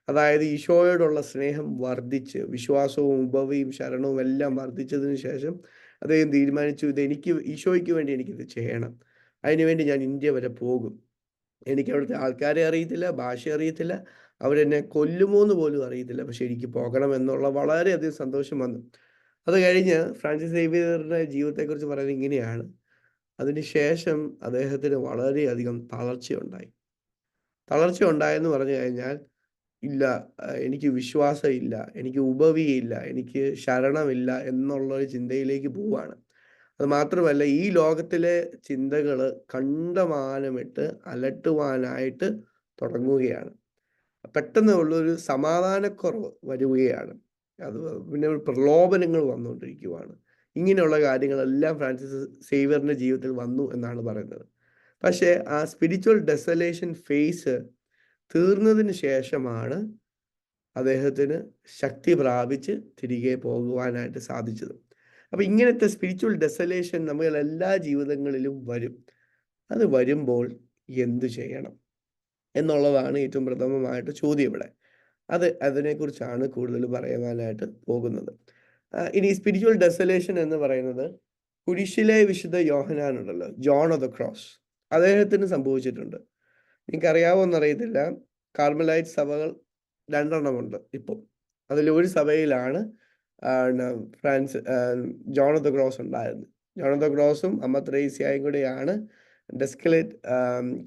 അതായത് ഈശോയോടുള്ള സ്നേഹം വർദ്ധിച്ച്, വിശ്വാസവും ഉപവിയും ശരണവും എല്ലാം വർദ്ധിച്ചതിന് ശേഷം അദ്ദേഹം തീരുമാനിച്ചു, ഇതെനിക്ക് ഈശോയ്ക്ക് വേണ്ടി എനിക്കിത് ചെയ്യണം, അതിനുവേണ്ടി ഞാൻ ഇന്ത്യ വരെ പോകും. എനിക്ക് അവിടുത്തെ ആൾക്കാരെ അറിയത്തില്ല, ഭാഷ അറിയത്തില്ല, അവരെന്നെ കൊല്ലുമോന്ന് പോലും അറിയത്തില്ല, പക്ഷെ എനിക്ക് പോകണം എന്നുള്ള വളരെയധികം സന്തോഷം വന്നു. അത് കഴിഞ്ഞ് ഫ്രാൻസിസ് സേവിയറിൻ്റെ ജീവിതത്തെക്കുറിച്ച് പറയുന്നത് ഇങ്ങനെയാണ്, അതിനുശേഷം അദ്ദേഹത്തിന് വളരെയധികം തളർച്ച ഉണ്ടായെന്ന് പറഞ്ഞു കഴിഞ്ഞാൽ, ഇല്ല, എനിക്ക് വിശ്വാസമില്ല, എനിക്ക് ഉപവിയില്ല, എനിക്ക് ശരണമില്ല എന്നുള്ളൊരു ചിന്തയിലേക്ക് പോവുകയാണ്. അത് മാത്രമല്ല, ഈ ലോകത്തിലെ ചിന്തകൾ കണ്ടമാനമിട്ട് അലട്ടുവാനായിട്ട് തുടങ്ങുകയാണ്. പെട്ടെന്ന് ഉള്ളൊരു സമാധാനക്കുറവ് വരികയാണ്. അത് പിന്നെ പ്രലോഭനങ്ങൾ വന്നുകൊണ്ടിരിക്കുകയാണ്. ഇങ്ങനെയുള്ള കാര്യങ്ങളെല്ലാം ഫ്രാൻസിസ് സേവിയറിൻ്റെ ജീവിതത്തിൽ വന്നു എന്നാണ് പറയുന്നത്. പക്ഷേ ആ സ്പിരിച്വൽ ഡെസലേഷൻ ഫേസ് തീർന്നതിന് ശേഷമാണ് അദ്ദേഹത്തിന് ശക്തി പ്രാപിച്ച് തിരികെ പോകുവാനായിട്ട് സാധിച്ചത്. അപ്പം ഇങ്ങനത്തെ സ്പിരിച്വൽ ഡെസലേഷൻ നമ്മൾ എല്ലാ ജീവിതങ്ങളിലും വരും. അത് വരുമ്പോൾ എന്തു ചെയ്യണം എന്നുള്ളതാണ് ഏറ്റവും പ്രഥമമായിട്ട് ചോദ്യം ഇവിടെ. അതിനെക്കുറിച്ചാണ് കൂടുതൽ പറയുവാനായിട്ട് പോകുന്നത്. ഇനി സ്പിരിച്വൽ ഡെസലേഷൻ എന്ന് പറയുന്നത് കുരിശിലെ വിശുദ്ധ യോഹന്നാനുണ്ടല്ലോ, ജോൺ ഓഫ് ദ ക്രോസ്, അദ്ദേഹത്തിന് സംഭവിച്ചിട്ടുണ്ട്. നിങ്ങൾക്കറിയാവോന്നറിയത്തില്ല, കാർമലൈറ്റ് സഭകൾ 2 എണ്ണമുണ്ട് ഇപ്പം. അതിലൊരു സഭയിലാണ് ജോൺ ഓഫ് ദ ക്രോസ് ഉണ്ടായിരുന്നത്. ജോൺ ഓഫ് ദ ക്രോസും അമ്മ ത്രേസ്യായും കൂടെയാണ് ഡെസ്കലേറ്റ്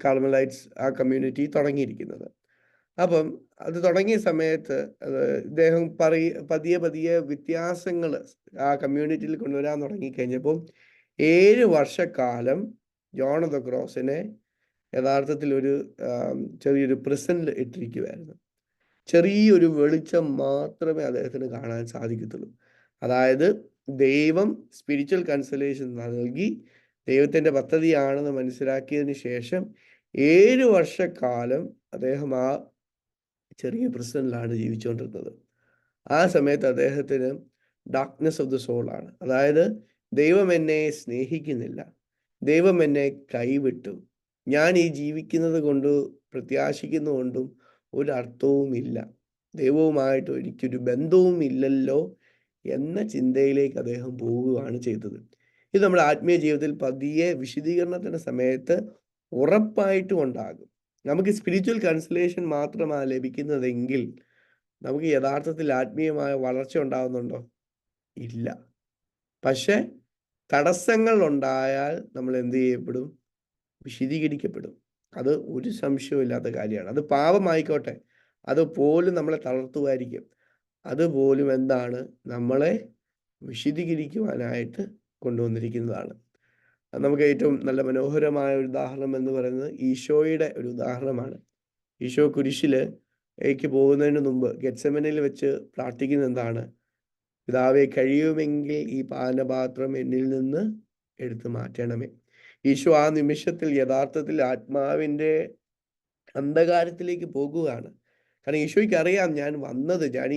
കാർമലൈറ്റ്സ് ആ കമ്മ്യൂണിറ്റി തുടങ്ങിയിരിക്കുന്നത്. അപ്പം അത് തുടങ്ങിയ സമയത്ത് ഇദ്ദേഹം പതിയെ വ്യത്യാസങ്ങൾ ആ കമ്മ്യൂണിറ്റിയിൽ കൊണ്ടുവരാൻ തുടങ്ങിക്കഴിഞ്ഞപ്പോൾ 7 വർഷക്കാലം ജോൺ ഓഫ് ദ ക്രോസിനെ യഥാർത്ഥത്തിൽ ഒരു ചെറിയൊരു പ്രിസണിൽ ഇട്ടിരിക്കുമായിരുന്നു. ചെറിയൊരു വെളിച്ചം മാത്രമേ അദ്ദേഹത്തിന് കാണാൻ സാധിക്കത്തുള്ളൂ. അതായത് ദൈവം സ്പിരിച്വൽ കൺസലേഷൻ നൽകി ദൈവത്തിൻ്റെ പദ്ധതിയാണെന്ന് മനസ്സിലാക്കിയതിന് ശേഷം 7 വർഷക്കാലം അദ്ദേഹം ആ ചെറിയ പ്രിസണിലാണ് ജീവിച്ചുകൊണ്ടിരുന്നത്. ആ സമയത്ത് അദ്ദേഹത്തിന് ഡാർക്ക്നെസ് ഓഫ് ദ സോളാണ്. അതായത് ദൈവം എന്നെ സ്നേഹിക്കുന്നില്ല, ദൈവം എന്നെ കൈവിട്ടു, ഞാൻ ഈ ജീവിക്കുന്നത് കൊണ്ട് പ്രത്യാശിക്കുന്നതുകൊണ്ടും ഒരർത്ഥവുമില്ല, ദൈവവുമായിട്ട് എനിക്കൊരു ബന്ധവും ഇല്ലല്ലോ എന്ന ചിന്തയിലേക്ക് അദ്ദേഹം പോവുകയാണ് ചെയ്തത്. ഇത് നമ്മുടെ ആത്മീയ ജീവിതത്തിൽ പതിയെ വിശദീകരണത്തിൻ്റെ സമയത്ത് ഉറപ്പായിട്ടും ഉണ്ടാകും. നമുക്ക് സ്പിരിച്വൽ കൺസലേഷൻ മാത്രമാണ് ലഭിക്കുന്നതെങ്കിൽ നമുക്ക് യഥാർത്ഥത്തിൽ ആത്മീയമായ വളർച്ച ഉണ്ടാകുന്നുണ്ടോ? ഇല്ല. പക്ഷെ തടസ്സങ്ങൾ ഉണ്ടായാൽ നമ്മൾ എന്ത് ചെയ്യപ്പെടും? വിശദീകരിക്കപ്പെടും. അത് ഒരു സംശയവും കാര്യമാണ്. അത് പാപമായിക്കോട്ടെ, അതുപോലും നമ്മളെ തളർത്തുമായിരിക്കും. അതുപോലും എന്താണ്? നമ്മളെ വിശദീകരിക്കുവാനായിട്ട് കൊണ്ടുവന്നിരിക്കുന്നതാണ്. നമുക്ക് ഏറ്റവും നല്ല മനോഹരമായ ഒരു ഉദാഹരണം എന്ന് പറയുന്നത് ഈശോയുടെ ഒരു ഉദാഹരണമാണ്. ഈശോ കുരിശിലേക്ക് പോകുന്നതിന് മുമ്പ് ഗെത്സമനയിൽ വെച്ച് പ്രാർത്ഥിക്കുന്നത് എന്താണ്? പിതാവേ, കഴിയുമെങ്കിൽ ഈ പാനപാത്രം എന്നിൽ നിന്ന് എടുത്തു മാറ്റണമേ. ഈശോ ആ നിമിഷത്തിൽ യഥാർത്ഥത്തിൽ ആത്മാവിൻ്റെ അന്ധകാരത്തിലേക്ക് പോകുകയാണ്. കാരണം ഈശോയ്ക്ക് അറിയാം, ഞാൻ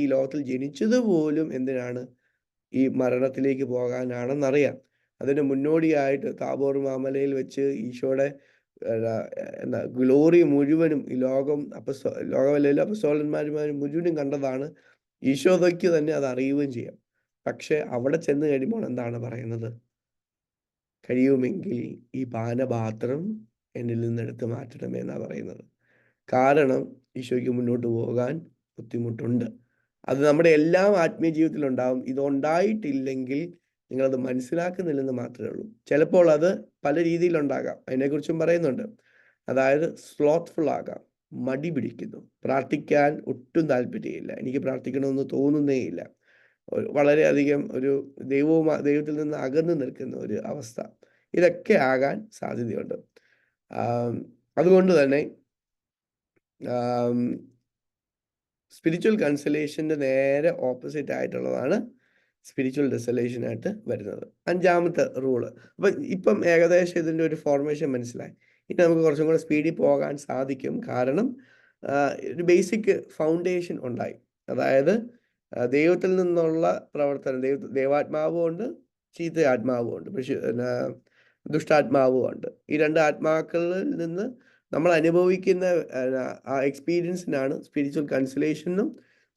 ഈ ലോകത്തിൽ ജനിച്ചത് പോലും എന്തിനാണ്? ഈ മരണത്തിലേക്ക് പോകാനാണെന്നറിയാം. അതിന് മുന്നോടിയായിട്ട് താബോർ മാമലയിൽ വെച്ച് ഈശോയുടെ എന്താ ഗ്ലോറി മുഴുവനും ഈ ലോകമല്ലല്ലോ അപ്പസ്തോലന്മാർ മുഴുവനും കണ്ടതാണ്. ഈശോയ്ക്ക് തന്നെ അത് അറിയുകയും ചെയ്യാം. പക്ഷെ അവിടെ ചെന്ന് കഴിയുമ്പോൾ എന്താണ് പറയുന്നത്? കഴിയുമെങ്കിൽ ഈ പാനപാത്രം എന്നിൽ നിന്ന് എടുത്ത് മാറ്റണമേ എന്നാണ് പറയുന്നത്. കാരണം ഈശോയ്ക്ക് മുന്നോട്ട് പോകാൻ ബുദ്ധിമുട്ടുണ്ട്. അത് നമ്മുടെ എല്ലാം ആത്മീയ ജീവിതത്തിലുണ്ടാവും. ഇതുണ്ടായിട്ടില്ലെങ്കിൽ നിങ്ങളത് മനസ്സിലാക്കുന്നില്ലെന്ന് മാത്രമേ ഉള്ളൂ. ചിലപ്പോൾ അത് പല രീതിയിലുണ്ടാകാം. അതിനെക്കുറിച്ചും പറയുന്നുണ്ട്. അതായത് സ്ലോത്ത്ഫുൾ ആകാം, മടി പിടിക്കുന്നു, പ്രാർത്ഥിക്കാൻ ഒട്ടും താല്പര്യമില്ല, എനിക്ക് പ്രാർത്ഥിക്കണമെന്ന് തോന്നുന്നേ ഇല്ല, വളരെയധികം ഒരു ദൈവത്തിൽ നിന്ന് അകന്നു നിൽക്കുന്ന ഒരു അവസ്ഥ, ഇതൊക്കെ ആകാൻ സാധ്യതയുണ്ട്. അതുകൊണ്ട് തന്നെ സ്പിരിച്വൽ കൺസലേഷൻ്റെ നേരെ ഓപ്പോസിറ്റ് ആയിട്ടുള്ളതാണ് സ്പിരിച്വൽ ഡെസലേഷനായിട്ട് വരുന്നത്. 5ാമത്തെ റൂള്. അപ്പം ഇപ്പം ഏകദേശം ഇതിൻ്റെ ഒരു ഫോർമേഷൻ മനസ്സിലായി. ഇനി നമുക്ക് കുറച്ചും കൂടെ സ്പീഡിൽ പോകാൻ സാധിക്കും. കാരണം ഒരു ബേസിക് ഫൗണ്ടേഷൻ ഉണ്ടായി. അതായത് ദൈവത്തിൽ നിന്നുള്ള പ്രവർത്തനം, ദൈവാത്മാവും ഉണ്ട്, ചീത്ത ആത്മാവും ഉണ്ട്, ദുഷ്ടാത്മാവും ഉണ്ട്. ഈ 2 ആത്മാക്കളിൽ നിന്ന് നമ്മൾ അനുഭവിക്കുന്ന ആ എക്സ്പീരിയൻസിനാണ് സ്പിരിച്വൽ കൺസലേഷനും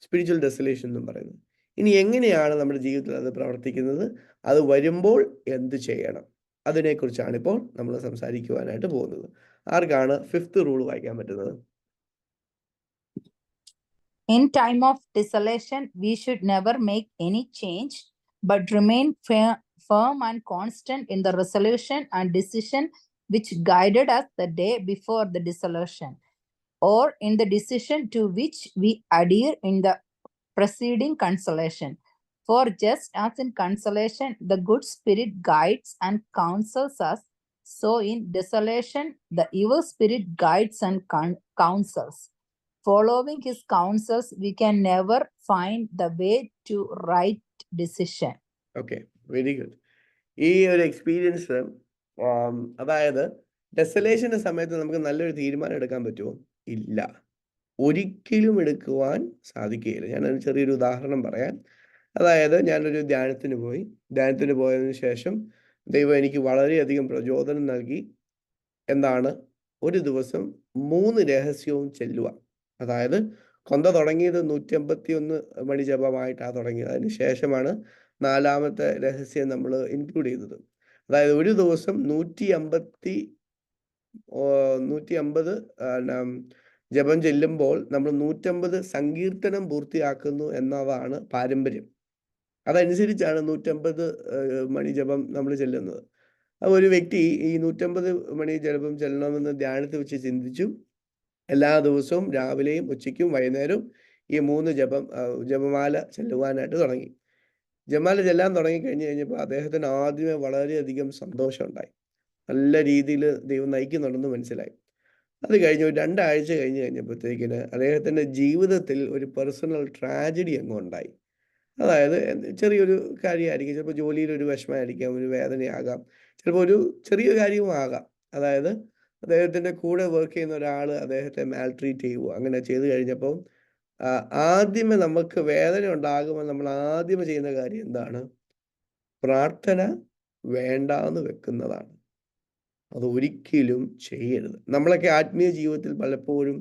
സ്പിരിച്വൽ ഡെസലേഷൻ എന്നും പറയുന്നത്. ഇനി എങ്ങനെയാണ് നമ്മുടെ ജീവിതത്തിൽ അത് പ്രവർത്തിക്കുന്നത്? അത് വരുമ്പോൾ എന്ത് ചെയ്യണം? അതിനെക്കുറിച്ചാണ് ഇപ്പോൾ നമ്മൾ സംസാരിക്കുവാനായിട്ട് പോകുന്നത്. ആർക്കാണ് 5th റൂൾ വായിക്കാൻ പറ്റുന്നത്? In time of desolation, we should never make any change, but remain firm and constant in the resolution and decision which guided us the day before the dissolution, or in the decision to which we adhere in the preceding consolation. For just as in consolation, the good spirit guides and counsels us, so in desolation, the evil spirit guides and counsels. Following his counsels, we can never find the way to right decision. Okay, very good. ഈ ഒരു experience, അതായത് ഡെസലേഷൻ്റെ സമയത്ത് നമുക്ക് നല്ലൊരു തീരുമാനം എടുക്കാൻ പറ്റുമോ? ഇല്ല, ഒരിക്കലും എടുക്കുവാൻ സാധിക്കുകയില്ല. ഞാനൊരു ചെറിയൊരു ഉദാഹരണം പറയാം. അതായത് ഞാനൊരു ധ്യാനത്തിന് പോയതിനു ശേഷം ദൈവം എനിക്ക് വളരെയധികം പ്രചോദനം നൽകി. എന്താണ്? ഒരു ദിവസം 3 രഹസ്യവും ചെല്ലുക. അതായത് കൊന്ത തുടങ്ങിയത് 151 മണി ജപമായിട്ടാണ് തുടങ്ങിയത്. അതിന് ശേഷമാണ് 4ാമത്തെ രഹസ്യം നമ്മൾ ഇൻക്ലൂഡ് ചെയ്തത്. അതായത് ഒരു ദിവസം 150 ജപം ചെല്ലുമ്പോൾ നമ്മൾ 150 സങ്കീർത്തനം പൂർത്തിയാക്കുന്നു എന്നതാണ് പാരമ്പര്യം. അതനുസരിച്ചാണ് 150 മണി ജപം നമ്മൾ ചെല്ലുന്നത്. അപ്പോൾ ഒരു വ്യക്തി ഈ 150 മണി ജപം ചെല്ലണമെന്ന് ധ്യാനത്തിൽ വെച്ച് ചിന്തിച്ചു. എല്ലാ ദിവസവും രാവിലെയും ഉച്ചയ്ക്കും വൈകുന്നേരവും ഈ 3 ജപമാല ചെല്ലുവാനായിട്ട് തുടങ്ങി. ജപമാല ചെല്ലാൻ കഴിഞ്ഞപ്പോൾ അദ്ദേഹത്തിന് ആദ്യമേ വളരെയധികം സന്തോഷമുണ്ടായി. നല്ല രീതിയിൽ ദൈവം നയിക്കുന്നുണ്ടെന്ന് മനസ്സിലായി. അത് കഴിഞ്ഞ് ഒരു 2 ആഴ്ച കഴിഞ്ഞപ്പോഴത്തേക്കിന് അദ്ദേഹത്തിൻ്റെ ജീവിതത്തിൽ ഒരു പേഴ്സണൽ ട്രാജഡി അങ്ങ് ഉണ്ടായി. അതായത് ചെറിയൊരു കാര്യമായിരിക്കും, ചിലപ്പോൾ ജോലിയിലൊരു വിഷമമായിരിക്കാം, ഒരു വേദനയാകാം, ചിലപ്പോൾ ഒരു ചെറിയ കാര്യവും ആകാം. അതായത് അദ്ദേഹത്തിൻ്റെ കൂടെ വർക്ക് ചെയ്യുന്ന ഒരാൾ അദ്ദേഹത്തെ മാൽട്രീറ്റ് ചെയ്യുക. അങ്ങനെ ചെയ്തു കഴിഞ്ഞപ്പോൾ ആദ്യമേ നമുക്ക് വേദന ഉണ്ടാകുമ്പോൾ നമ്മൾ ആദ്യമേ ചെയ്യുന്ന കാര്യം എന്താണ്? പ്രാർത്ഥന വേണ്ടാന്ന് വെക്കുന്നതാണ്. അത് ഒരിക്കലും ചെയ്യരുത്. നമ്മളൊക്കെ ആത്മീയ ജീവിതത്തിൽ പലപ്പോഴും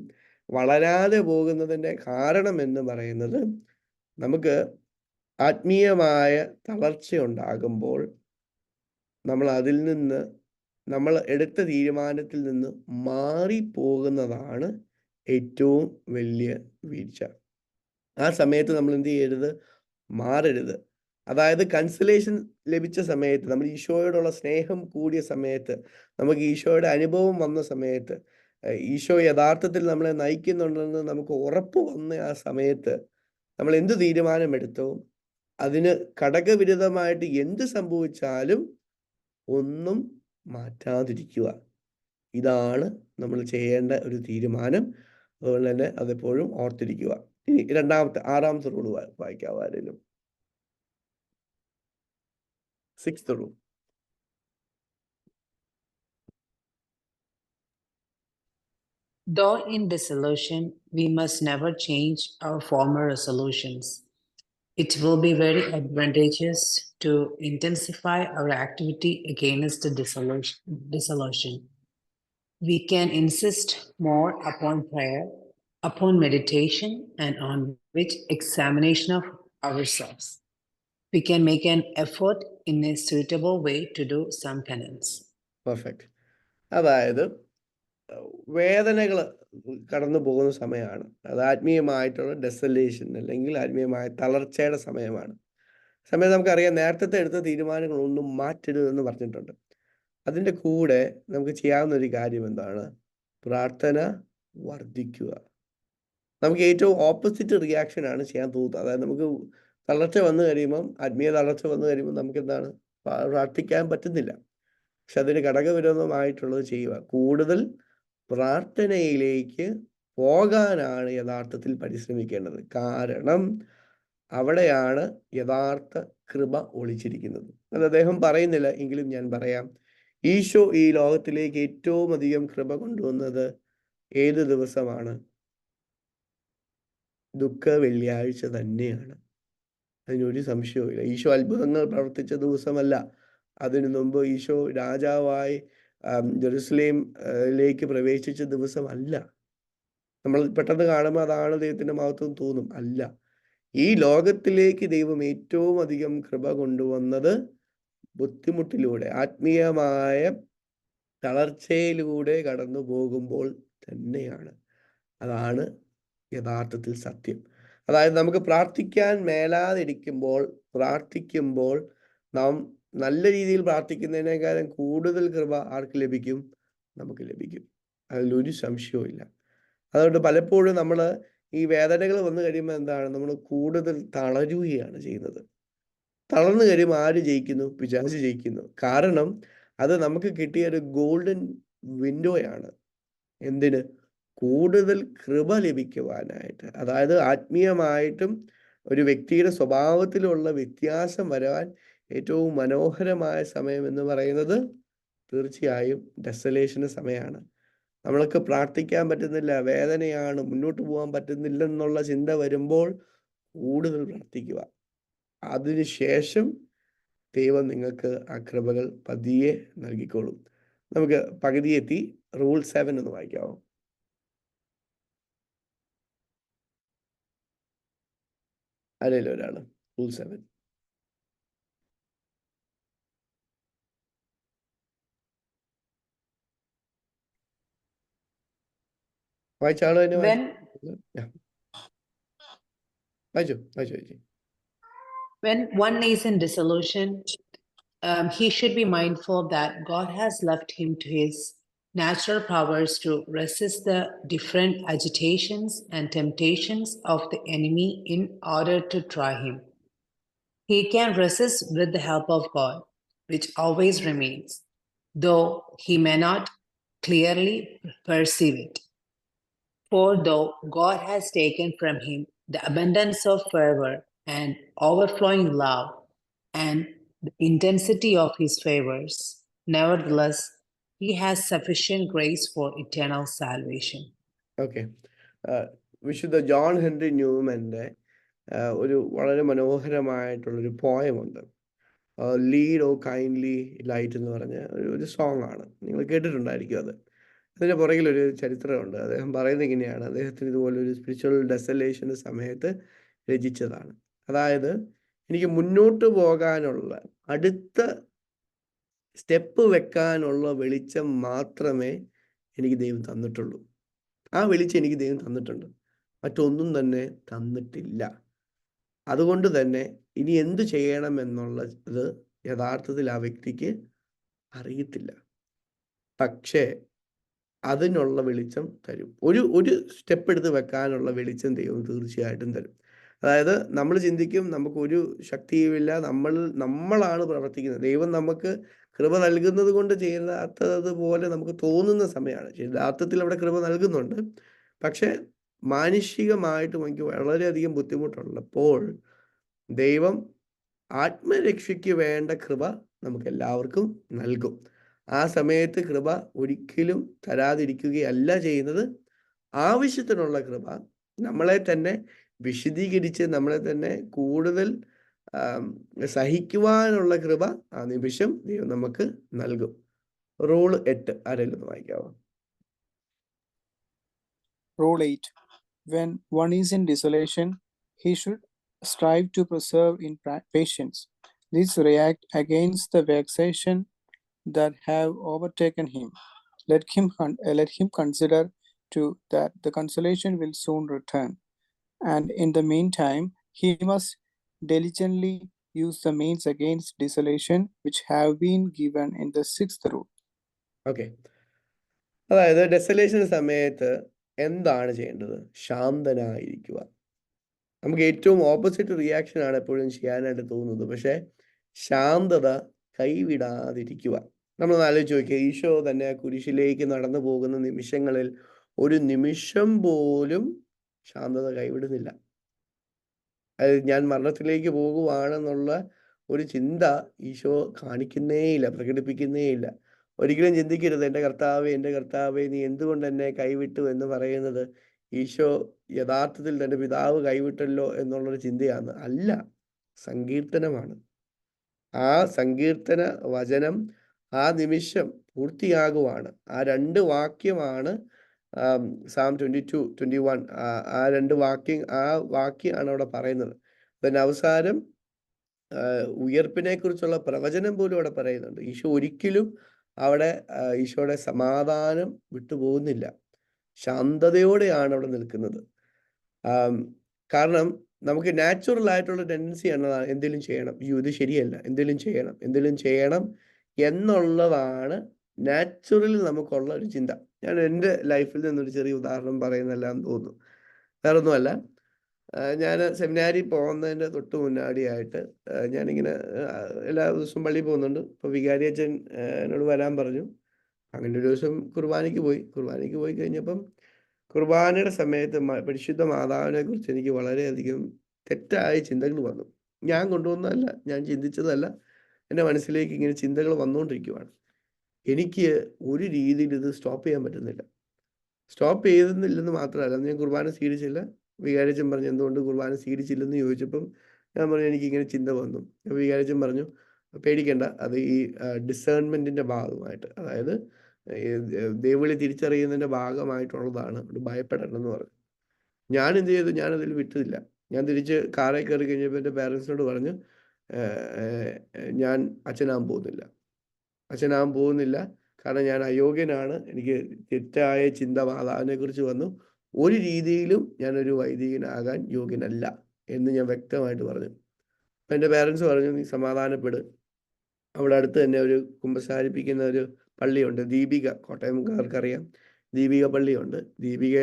വളരാതെ പോകുന്നതിൻ്റെ കാരണം എന്ന് പറയുന്നത്, നമുക്ക് ആത്മീയമായ തളർച്ച ഉണ്ടാകുമ്പോൾ നമ്മൾ അതിൽ നിന്ന് നമ്മൾ എടുത്ത തീരുമാനത്തിൽ നിന്ന് മാറിപ്പോകുന്നതാണ് ഏറ്റവും വലിയ വീഴ്ച. ആ സമയത്ത് നമ്മൾ എന്ത് ചെയ്യരുത്? മാറരുത്. അതായത് കൺസലേഷൻ ലഭിച്ച സമയത്ത്, നമ്മൾ ഈശോയോടുള്ള സ്നേഹം കൂടിയ സമയത്ത്, നമുക്ക് ഈശോയുടെ അനുഭവം വന്ന സമയത്ത്, ഈശോ യഥാർത്ഥത്തിൽ നമ്മളെ നയിക്കുന്നുണ്ടെന്ന് നമുക്ക് ഉറപ്പ് വന്ന ആ സമയത്ത് നമ്മൾ എന്ത് തീരുമാനമെടുത്തോ അതിന് ഘടകവിരുദ്ധമായിട്ട് എന്ത് സംഭവിച്ചാലും ഒന്നും മാറ്റാതിരിക്കുക. ഇതാണ് നമ്മൾ ചെയ്യേണ്ട ഒരു തീരുമാനം. അതുകൊണ്ട് തന്നെ അതെപ്പോഴും ഓർത്തിരിക്കുക. ഇനി ആറാമത്തെ റൂൾ വായിക്കാവോ ആരെങ്കിലും? 6th rule. Though in dissolution, we must never change our former resolutions. It will be very advantageous to intensify our activity against the dissolution. We can insist more upon prayer, upon meditation, and on which examination of ourselves. We can make an effort in a suitable way to do some penance. Perfect. അതായത് വേദനകൾ കടന്നു പോകുന്ന സമയമാണ്. അത് ആത്മീയമായിട്ടുള്ള desolation അല്ലെങ്കിൽ ആത്മീയമായ തളർച്ചയുടെ സമയമാണ്. സമയത്ത് നമുക്കറിയാം നേരത്തെ എടുത്ത തീരുമാനങ്ങളൊന്നും മാറ്റരുതെന്ന് പറഞ്ഞിട്ടുണ്ട്. അതിൻ്റെ കൂടെ നമുക്ക് ചെയ്യാവുന്ന ഒരു കാര്യം എന്താണ്? പ്രാർത്ഥന വർദ്ധിക്കുക. നമുക്ക് ഏറ്റവും ഓപ്പോസിറ്റ് റിയാക്ഷനാണ് ചെയ്യാൻ തോന്നുന്നത്. അതായത് നമുക്ക് തളർച്ച വന്നു കഴിയുമ്പം, ആത്മീയ തളർച്ച വന്നു കഴിയുമ്പോൾ നമുക്ക് എന്താണ്? പ്രാർത്ഥിക്കാൻ പറ്റുന്നില്ല. പക്ഷെ അതിന് ഘടകവിരോധമായിട്ടുള്ളത് ചെയ്യുക. കൂടുതൽ പ്രാർത്ഥനയിലേക്ക് പോകാനാണ് യഥാർത്ഥത്തിൽ പരിശ്രമിക്കേണ്ടത്. കാരണം അവിടെയാണ് യഥാർത്ഥ കൃപ ഒളിച്ചിരിക്കുന്നത്. അത് അദ്ദേഹം പറയുന്നില്ല, എങ്കിലും ഞാൻ പറയാം. ഈശോ ഈ ലോകത്തിലേക്ക് ഏറ്റവും അധികം കൃപ കൊണ്ടുവന്നത് ഏത് ദിവസമാണ്? ദുഃഖ വെള്ളിയാഴ്ച തന്നെയാണ്. അതിനൊരു സംശയവുമില്ല. ഈശോ അത്ഭുതങ്ങൾ പ്രവർത്തിച്ച ദിവസമല്ല. അതിനു മുമ്പ് ഈശോ രാജാവായി ജെറുസലേമിലേക്ക് പ്രവേശിച്ച ദിവസമല്ല. നമ്മൾ പെട്ടെന്ന് കാണുമ്പോൾ അതാണ് ദൈവത്തിൻ്റെ മഹത്വം തോന്നും. അല്ല, ഈ ലോകത്തിലേക്ക് ദൈവം ഏറ്റവും അധികം കൃപ കൊണ്ടുവന്നത് ബുദ്ധിമുട്ടിലൂടെ, ആത്മീയമായ തളർച്ചയിലൂടെ കടന്നു പോകുമ്പോൾ തന്നെയാണ്. അതാണ് യഥാർത്ഥത്തിൽ സത്യം. അതായത് നമുക്ക് പ്രാർത്ഥിക്കാൻ മേലാതിരിക്കുമ്പോൾ, പ്രാർത്ഥിക്കുമ്പോൾ നാം നല്ല രീതിയിൽ പ്രാർത്ഥിക്കുന്നതിനേക്കാളും കൂടുതൽ കൃപ ആർക്ക് ലഭിക്കും? നമുക്ക് ലഭിക്കും. അതിലൊരു സംശയവും. അതുകൊണ്ട് പലപ്പോഴും നമ്മൾ ഈ വേദനകൾ വന്നു കഴിയുമ്പോൾ എന്താണ്? നമ്മൾ കൂടുതൽ തളരുകയാണ് ചെയ്യുന്നത്. തളർന്നു കഴിയുമ്പോൾ ആര് ജയിക്കുന്നു? പിശാച് ജയിക്കുന്നു. കാരണം അത് നമുക്ക് കിട്ടിയ ഒരു ഗോൾഡൻ വിൻഡോയാണ്. എന്തിന്? കൂടുതൽ കൃപ ലഭിക്കുവാനായിട്ട്. അതായത് ആത്മീയമായിട്ടും ഒരു വ്യക്തിയുടെ സ്വഭാവത്തിലുള്ള വ്യത്യാസം വരാൻ ഏറ്റവും മനോഹരമായ സമയം എന്ന് പറയുന്നത് തീർച്ചയായും ഡെസലേഷന് സമയമാണ്. നമ്മൾക്ക് പ്രാർത്ഥിക്കാൻ പറ്റുന്നില്ല, വേദനയാണ്, മുന്നോട്ട് പോകാൻ പറ്റുന്നില്ലെന്നുള്ള ചിന്ത വരുമ്പോൾ കൂടുതൽ പ്രാർത്ഥിക്കുക. അതിനുശേഷം ദൈവം നിങ്ങൾക്ക് ആ കൃപകൾ പതിയെ നൽകിക്കോളും. നമുക്ക് പകുതിയെത്തി. റൂൾ 7 ഒന്ന് വായിക്കാമോ? ആരെങ്കിലും ഒരാള്? റൂൾ 7. വായിച്ചാളോ? തന്നെ വായിച്ചു. When one is in dissolution, he should be mindful that God has left him to his natural powers to resist the different agitations and temptations of the enemy in order to try him. He can resist with the help of God, which always remains, though he may not clearly perceive it. For though God has taken from him the abundance of fervor and overflowing love and the intensity of his favors, nevertheless, he has sufficient grace for eternal salvation. Okay. വിശുദ്ധ John Henry ന്യൂമാൻ്റെ ഒരു വളരെ മനോഹരമായിട്ടുള്ളൊരു പോയമുണ്ട്. Lead ഓ kindly light എന്ന് പറഞ്ഞ ഒരു song ആണ്. നിങ്ങൾ കേട്ടിട്ടുണ്ടായിരിക്കും അത്. അതിൻ്റെ പുറകിലൊരു ചരിത്രമുണ്ട്. അദ്ദേഹം പറയുന്നത് ഇങ്ങനെയാണ്. അദ്ദേഹത്തിന് ഇതുപോലൊരു സ്പിരിച്വൽ ഡെസലേഷൻ്റെ സമയത്ത് രചിച്ചതാണ്. അതായത് എനിക്ക് മുന്നോട്ട് പോകാനുള്ള അടുത്ത സ്റ്റെപ്പ് വെക്കാനുള്ള വെളിച്ചം മാത്രമേ എനിക്ക് ദൈവം തന്നിട്ടുള്ളൂ. ആ വെളിച്ചം എനിക്ക് ദൈവം തന്നിട്ടുണ്ട്. മറ്റൊന്നും തന്നെ തന്നിട്ടില്ല. അതുകൊണ്ട് തന്നെ ഇനി എന്ത് ചെയ്യണം എന്നുള്ളത് യഥാർത്ഥത്തിൽ ആ വ്യക്തിക്ക് അറിയത്തില്ല. പക്ഷേ അതിനുള്ള വെളിച്ചം തരും. ഒരു സ്റ്റെപ്പ് എടുത്ത് വെക്കാനുള്ള വെളിച്ചം ദൈവം തീർച്ചയായിട്ടും തരും. അതായത് നമ്മൾ ചിന്തിക്കും നമുക്കൊരു ശക്തിയുമില്ല, നമ്മളാണ് പ്രവർത്തിക്കുന്നത്. ദൈവം നമുക്ക് കൃപ നൽകുന്നത് കൊണ്ട് ചെയ്യാത്തത് പോലെ നമുക്ക് തോന്നുന്ന സമയമാണ്. യഥാർത്ഥത്തിൽ അവിടെ കൃപ നൽകുന്നുണ്ട്. പക്ഷേ മാനുഷികമായിട്ട് എനിക്ക് വളരെയധികം ബുദ്ധിമുട്ടുള്ളപ്പോൾ ദൈവം ആത്മരക്ഷയ്ക്ക് വേണ്ട കൃപ നമുക്ക് എല്ലാവർക്കും നൽകും. ആ സമയത്ത് കൃപ ഒരിക്കലും തരാതിരിക്കുകയല്ല ചെയ്യുന്നത്. ആവശ്യത്തിനുള്ള കൃപ നമ്മളെ തന്നെ വിശദീകരിച്ച് നമ്മളെ തന്നെ കൂടുതൽ സഹിക്കുവാനുള്ള കൃപ ആ നിമിഷം ദൈവം നമുക്ക് നൽകും. റൂൾ 8 ആരെങ്കിലും ഒന്ന് വായിക്കാവോ? Rule 8. When one is in desolation, he should strive to preserve in patience. This react against the vexation that have overtaken him. Let him consider too that the consolation will soon return, and in the meantime he must diligently use the means against desolation which have been given in the 6th rule. Okay, അതായത് desolation സമയത്ത് എന്താണ് ചെയ്യേണ്ടത്? ശാന്തനായിരിക്കുക. നമുക്ക് ഏറ്റവും opposite reaction ആണ് എപ്പോഴും ചെയ്യാനായിട്ട് തോന്നുന്നത്. പക്ഷേ ശാന്തത കൈവിടാതിരിക്കുക. നമ്മളൊന്ന് ആലോചിച്ച് നോക്കിയാൽ ഈശോ തന്നെ കുരിശിലേക്ക് നടന്നു പോകുന്ന നിമിഷങ്ങളിൽ ഒരു നിമിഷം പോലും ശാന്തത കൈവിടുന്നില്ല. അതായത് ഞാൻ മരണത്തിലേക്ക് പോകുവാണെന്നുള്ള ഒരു ചിന്ത ഈശോ കാണിക്കുന്നേയില്ല, പ്രകടിപ്പിക്കുന്നേയില്ല. ഒരിക്കലും ചിന്തിക്കരുത് എൻ്റെ കർത്താവേ നീ എന്തുകൊണ്ട് എന്നെ കൈവിട്ടു എന്ന് പറയുന്നത് ഈശോ യഥാർത്ഥത്തിൽ തൻ്റെ പിതാവ് കൈവിട്ടല്ലോ എന്നുള്ളൊരു ചിന്തയാണ്. അല്ല, സങ്കീർത്തനമാണ്. ആ സങ്കീർത്തന വചനം ആ നിമിഷം പൂർത്തിയാകുവാണ്. ആ 2 വാക്യമാണ് സാം 22-21. ആ 2 വാക്യമാണ് അവിടെ പറയുന്നത്. പിന്നെ അവസാനം ഉയർപ്പിനെ കുറിച്ചുള്ള പ്രവചനം പോലും അവിടെ പറയുന്നുണ്ട്. ഈശോ ഒരിക്കലും അവിടെ ഈശോയുടെ സമാധാനം വിട്ടുപോകുന്നില്ല. ശാന്തതയോടെയാണ് അവിടെ നിൽക്കുന്നത്. കാരണം നമുക്ക് നാച്ചുറൽ ആയിട്ടുള്ള ടെൻഡൻസിയാണ് എന്തെങ്കിലും ചെയ്യണം, ഇത് ശരിയല്ല, എന്തെങ്കിലും ചെയ്യണം എന്നുള്ളതാണ് നാച്ചുറലി നമുക്കുള്ള ഒരു ചിന്ത. ഞാൻ എൻ്റെ ലൈഫിൽ നിന്നൊരു ചെറിയ ഉദാഹരണം പറയുന്നതല്ലാന്ന് തോന്നുന്നു. വേറെ ഒന്നുമല്ല, ഞാൻ സെമിനാരി പോകുന്നതിൻ്റെ തൊട്ട് മുന്നാടിയായിട്ട് ഞാനിങ്ങനെ എല്ലാ ദിവസവും പള്ളിയിൽ പോകുന്നുണ്ട്. അപ്പോൾ വികാരി അച്ഛൻ എന്നോട് വരാൻ പറഞ്ഞു. അങ്ങനെ ഒരു ദിവസം കുർബാനയ്ക്ക് പോയി കഴിഞ്ഞപ്പം കുർബാനയുടെ സമയത്ത് പരിശുദ്ധ മാതാവിനെ കുറിച്ച് എനിക്ക് വളരെയധികം തെറ്റായ ചിന്തകൾ വന്നു. ഞാൻ കൊണ്ടുവന്നതല്ല, ഞാൻ ചിന്തിച്ചതല്ല, എൻ്റെ മനസ്സിലേക്ക് ഇങ്ങനെ ചിന്തകൾ വന്നുകൊണ്ടിരിക്കുവാണ്. എനിക്ക് ഒരു രീതിയിൽ ഇത് സ്റ്റോപ്പ് ചെയ്യാൻ പറ്റുന്നില്ല. സ്റ്റോപ്പ് ചെയ്തില്ലെന്ന് മാത്രമല്ല, ഞാൻ കുർബാന സ്വീകരിച്ചില്ല. വികാരിച്ചൻ പറഞ്ഞു എന്തുകൊണ്ട് കുർബാന സ്വീകരിച്ചില്ലെന്ന് ചോദിച്ചപ്പം ഞാൻ പറഞ്ഞു എനിക്കിങ്ങനെ ചിന്ത വന്നു. അപ്പോൾ വികാരിച്ചൻ പറഞ്ഞു പേടിക്കേണ്ട, അത് ഈ ഡിസേൺമെൻറ്റിൻ്റെ ഭാഗമായിട്ട്, അതായത് ദൈവവിളി തിരിച്ചറിയുന്നതിൻ്റെ ഭാഗമായിട്ടുള്ളതാണ്, ഭയപ്പെടേണ്ടെന്ന് പറഞ്ഞു. ഞാൻ എന്ത് ചെയ്തു? ഞാനതിൽ വിട്ടില്ല. ഞാൻ തിരിച്ച് കാറിൽ കയറി കഴിഞ്ഞപ്പോൾ എൻ്റെ പേരൻസിനോട് പറഞ്ഞു ഞാൻ അച്ഛനാകാൻ പോകുന്നില്ല, കാരണം ഞാൻ അയോഗ്യനാണ്, എനിക്ക് തെറ്റായ ചിന്ത മാതാവിനെ കുറിച്ച് വന്നു, ഒരു രീതിയിലും ഞാനൊരു വൈദികനാകാൻ യോഗ്യനല്ല എന്ന് ഞാൻ വ്യക്തമായിട്ട് പറഞ്ഞു. അപ്പം എൻ്റെ പേരൻസ് പറഞ്ഞു നീ സമാധാനപ്പെട്, അവിടെ അടുത്ത് തന്നെ ഒരു കുമ്പസാരിപ്പിക്കുന്ന ഒരു പള്ളിയുണ്ട്, ദീപിക, കോട്ടയംകാർക്കറിയാം, ദീപിക പള്ളിയുണ്ട്. ദീപിക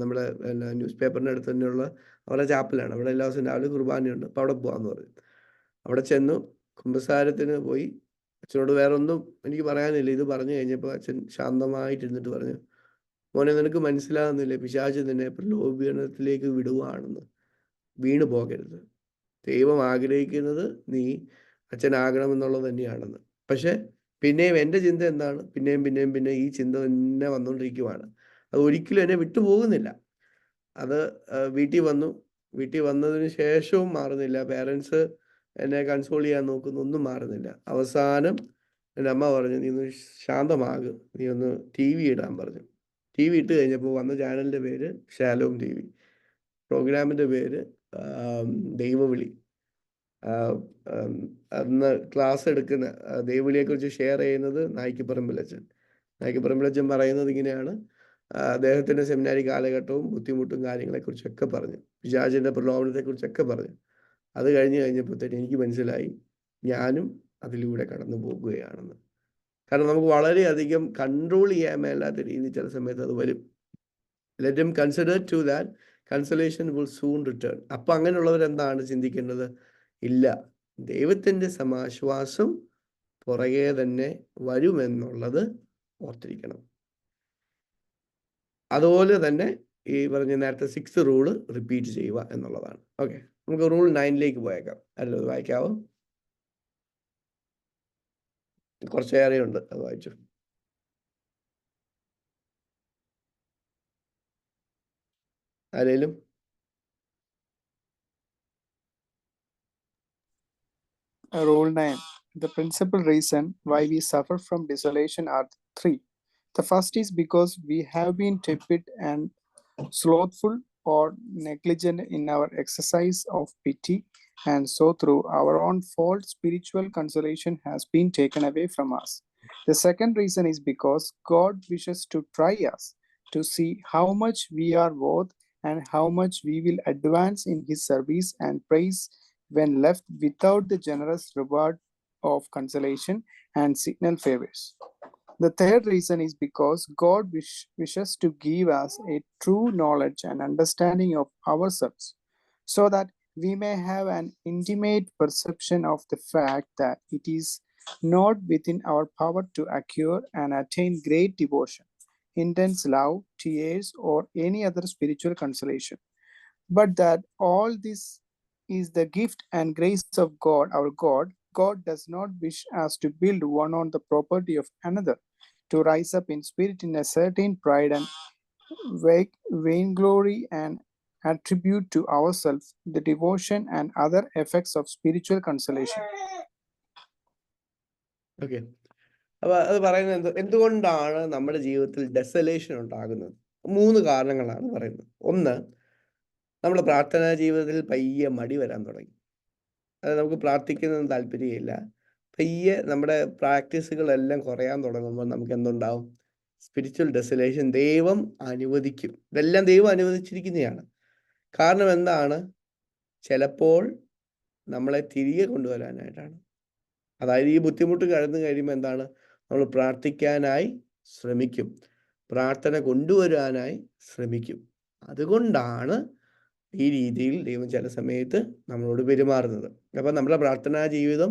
നമ്മുടെ ന്യൂസ് പേപ്പറിൻ്റെ അടുത്ത് തന്നെയുള്ള അവരുടെ ചാപ്പലാണ്. അവിടെ എല്ലാ ദിവസവും രാവിലെ കുർബാനയുണ്ട്. അപ്പോൾ അവിടെ പോകാമെന്ന് പറഞ്ഞു. അവിടെ ചെന്നു കുമ്പസാരത്തിന് പോയി. അച്ഛനോട് വേറെ ഒന്നും എനിക്ക് പറയാനില്ല. ഇത് പറഞ്ഞു കഴിഞ്ഞപ്പോൾ അച്ഛൻ ശാന്തമായിട്ടിരുന്നിട്ട് പറഞ്ഞു മോനെ നിനക്ക് മനസ്സിലാകുന്നില്ലേ, പിശാച് നിന്നെ പ്രലോഭനത്തിലേക്ക് വിടുവാണെന്ന്, വീണു പോകരുത്. ദൈവം ആഗ്രഹിക്കുന്നത് നീ അച്ഛനാകണമെന്നുള്ളത് തന്നെയാണെന്ന്. പക്ഷെ പിന്നെയും എൻ്റെ ചിന്ത എന്താണ്? പിന്നെയും ഈ ചിന്ത തന്നെ വന്നുകൊണ്ടിരിക്കുവാണ്. അത് ഒരിക്കലും എന്നെ വിട്ടുപോകുന്നില്ല. അത് വീട്ടിൽ വന്നതിന് ശേഷവും മാറുന്നില്ല. പേരൻസ് എന്നെ കൺസോൾ ചെയ്യാൻ നോക്കുന്നു, ഒന്നും മാറുന്നില്ല. അവസാനം എൻ്റെ അമ്മ പറഞ്ഞു നീ ഒന്ന് ശാന്തമാകും, നീ ഒന്ന് TV ഇടാൻ പറഞ്ഞു. TV ഇട്ട് കഴിഞ്ഞപ്പോൾ വന്ന ചാനലിൻ്റെ പേര് ഷാലോം TV, പ്രോഗ്രാമിൻ്റെ പേര് ദൈവവിളി. അന്ന് ക്ലാസ് എടുക്കുന്ന ദേവിളിയെക്കുറിച്ച് ഷെയർ ചെയ്യുന്നത് നായിക്കപ്പറമ്പിലച്ചൻ. നായിക്കപ്പറമ്പിലച്ചൻ പറയുന്നത് ഇങ്ങനെയാണ്, അദ്ദേഹത്തിൻ്റെ സെമിനാരി കാലഘട്ടവും ബുദ്ധിമുട്ടും കാര്യങ്ങളെക്കുറിച്ചൊക്കെ പറഞ്ഞു, പിശാചിൻ്റെ പ്രലോഭനത്തെക്കുറിച്ചൊക്കെ പറഞ്ഞു. അത് കഴിഞ്ഞപ്പോഴത്തേന് എനിക്ക് മനസ്സിലായി ഞാനും അതിലൂടെ കടന്നു പോകുകയാണെന്ന്. കാരണം നമുക്ക് വളരെയധികം കൺട്രോൾ ചെയ്യാൻ മേലാത്ത രീതിയിൽ ചില സമയത്ത് അത് വരും. Let him consider to that consolation will soon return. അപ്പം അങ്ങനെയുള്ളവരെന്താണ് ചിന്തിക്കേണ്ടത്? ഇല്ല, ദൈവത്തിൻ്റെ സമാശ്വാസം പുറകെ തന്നെ വരുമെന്നുള്ളത് ഓർത്തിരിക്കണം. അതുപോലെ തന്നെ ഈ പറഞ്ഞ നേരത്തെ 6th റൂള് റിപ്പീറ്റ് ചെയ്യുക എന്നുള്ളതാണ്. ഓക്കെ, നമുക്ക് റൂൾ 9ലേക്ക് പോയേക്കാം. അല്ലോ, അത് വായിക്കാവോ? കുറച്ചേറെ ഉണ്ട്, അത് വായിച്ചു. ആരേലും? Rule 9. The principal reason why we suffer from desolation are three. The first is because we have been tepid and slothful or negligent in our exercise of pity, and so through our own fault, spiritual consolation has been taken away from us. The second reason is because God wishes to try us to see how much we are worth and how much we will advance in His service and praise when left without the generous reward of consolation and signal favors. The third reason is because God wishes to give us a true knowledge and understanding of ourselves, so that we may have an intimate perception of the fact that it is not within our power to acquire and attain great devotion, intense love, tears, or any other spiritual consolation, but that all this is the gift and grace of God, our God. God does not wish us to build one on the property of another, to rise up in spirit in a certain pride and vainglory and attribute to ourselves the devotion and other effects of spiritual consolation. Okay, അപ്പോൾ അത് പറയുന്നത് എന്തുകൊണ്ടാണ് നമ്മുടെ ജീവിതത്തിൽ desolation ഉണ്ടാകുന്നത്? 3 കാരണങ്ങളാണ് പറയുന്നത്. ഒന്ന്, നമ്മുടെ പ്രാർത്ഥനാ ജീവിതത്തിൽ പയ്യെ മടി വരാൻ തുടങ്ങി. അത് നമുക്ക് പ്രാർത്ഥിക്കുന്നതിന് താല്പര്യമില്ല. പയ്യെ നമ്മുടെ പ്രാക്ടീസുകളെല്ലാം കുറയാൻ തുടങ്ങുമ്പോൾ നമുക്ക് എന്തുണ്ടാവും? സ്പിരിച്വൽ ഡെസലേഷൻ ദൈവം അനുവദിക്കും. ഇതെല്ലാം ദൈവം അനുവദിച്ചിരിക്കുന്നതാണ്. കാരണം എന്താണ്? ചിലപ്പോൾ നമ്മളെ തിരികെ കൊണ്ടുവരാനായിട്ടാണ്. അതായത് ഈ ബുദ്ധിമുട്ട് കടന്നു കഴിയുമ്പോൾ എന്താണ്? നമ്മൾ പ്രാർത്ഥിക്കാനായി ശ്രമിക്കും, പ്രാർത്ഥന കൊണ്ടുവരാനായി ശ്രമിക്കും. അതുകൊണ്ടാണ് ഈ രീതിയിൽ ദൈവം ചില സമയത്ത് നമ്മളോട് പെരുമാറുന്നത്. അപ്പം നമ്മുടെ പ്രാർത്ഥനാ ജീവിതം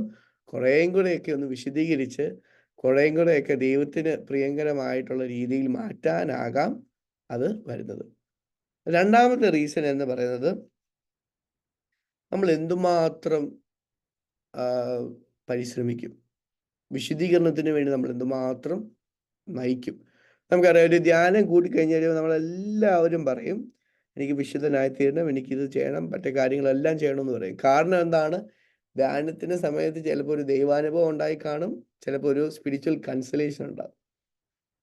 കുറേയും കൂടെയൊക്കെ ഒന്ന് വിശദീകരിച്ച് കുറേയും കൂടെയൊക്കെ ദൈവത്തിന് പ്രിയങ്കരമായിട്ടുള്ള രീതിയിൽ മാറ്റാനാകാം അത് വരുന്നത്. രണ്ടാമത്തെ റീസൺ എന്ന് പറയുന്നത്, നമ്മൾ എന്തുമാത്രം പരിശ്രമിക്കും, വിശദീകരണത്തിന് വേണ്ടി നമ്മൾ എന്തുമാത്രം നയിക്കും. നമുക്കറിയാം, ഒരു ധ്യാനം കൂടിക്കഴിഞ്ഞാൽ നമ്മളെല്ലാവരും പറയും എനിക്ക് വിശുദ്ധനായി തീരണം, എനിക്കിത് ചെയ്യണം, മറ്റേ കാര്യങ്ങളെല്ലാം ചെയ്യണമെന്ന് പറയും. കാരണം എന്താണ്? ധ്യാനത്തിൻ്റെ സമയത്ത് ചിലപ്പോൾ ഒരു ദൈവാനുഭവം ഉണ്ടായി കാണും, ചിലപ്പോൾ ഒരു സ്പിരിച്വൽ കൺസലേഷൻ ഉണ്ടാകും.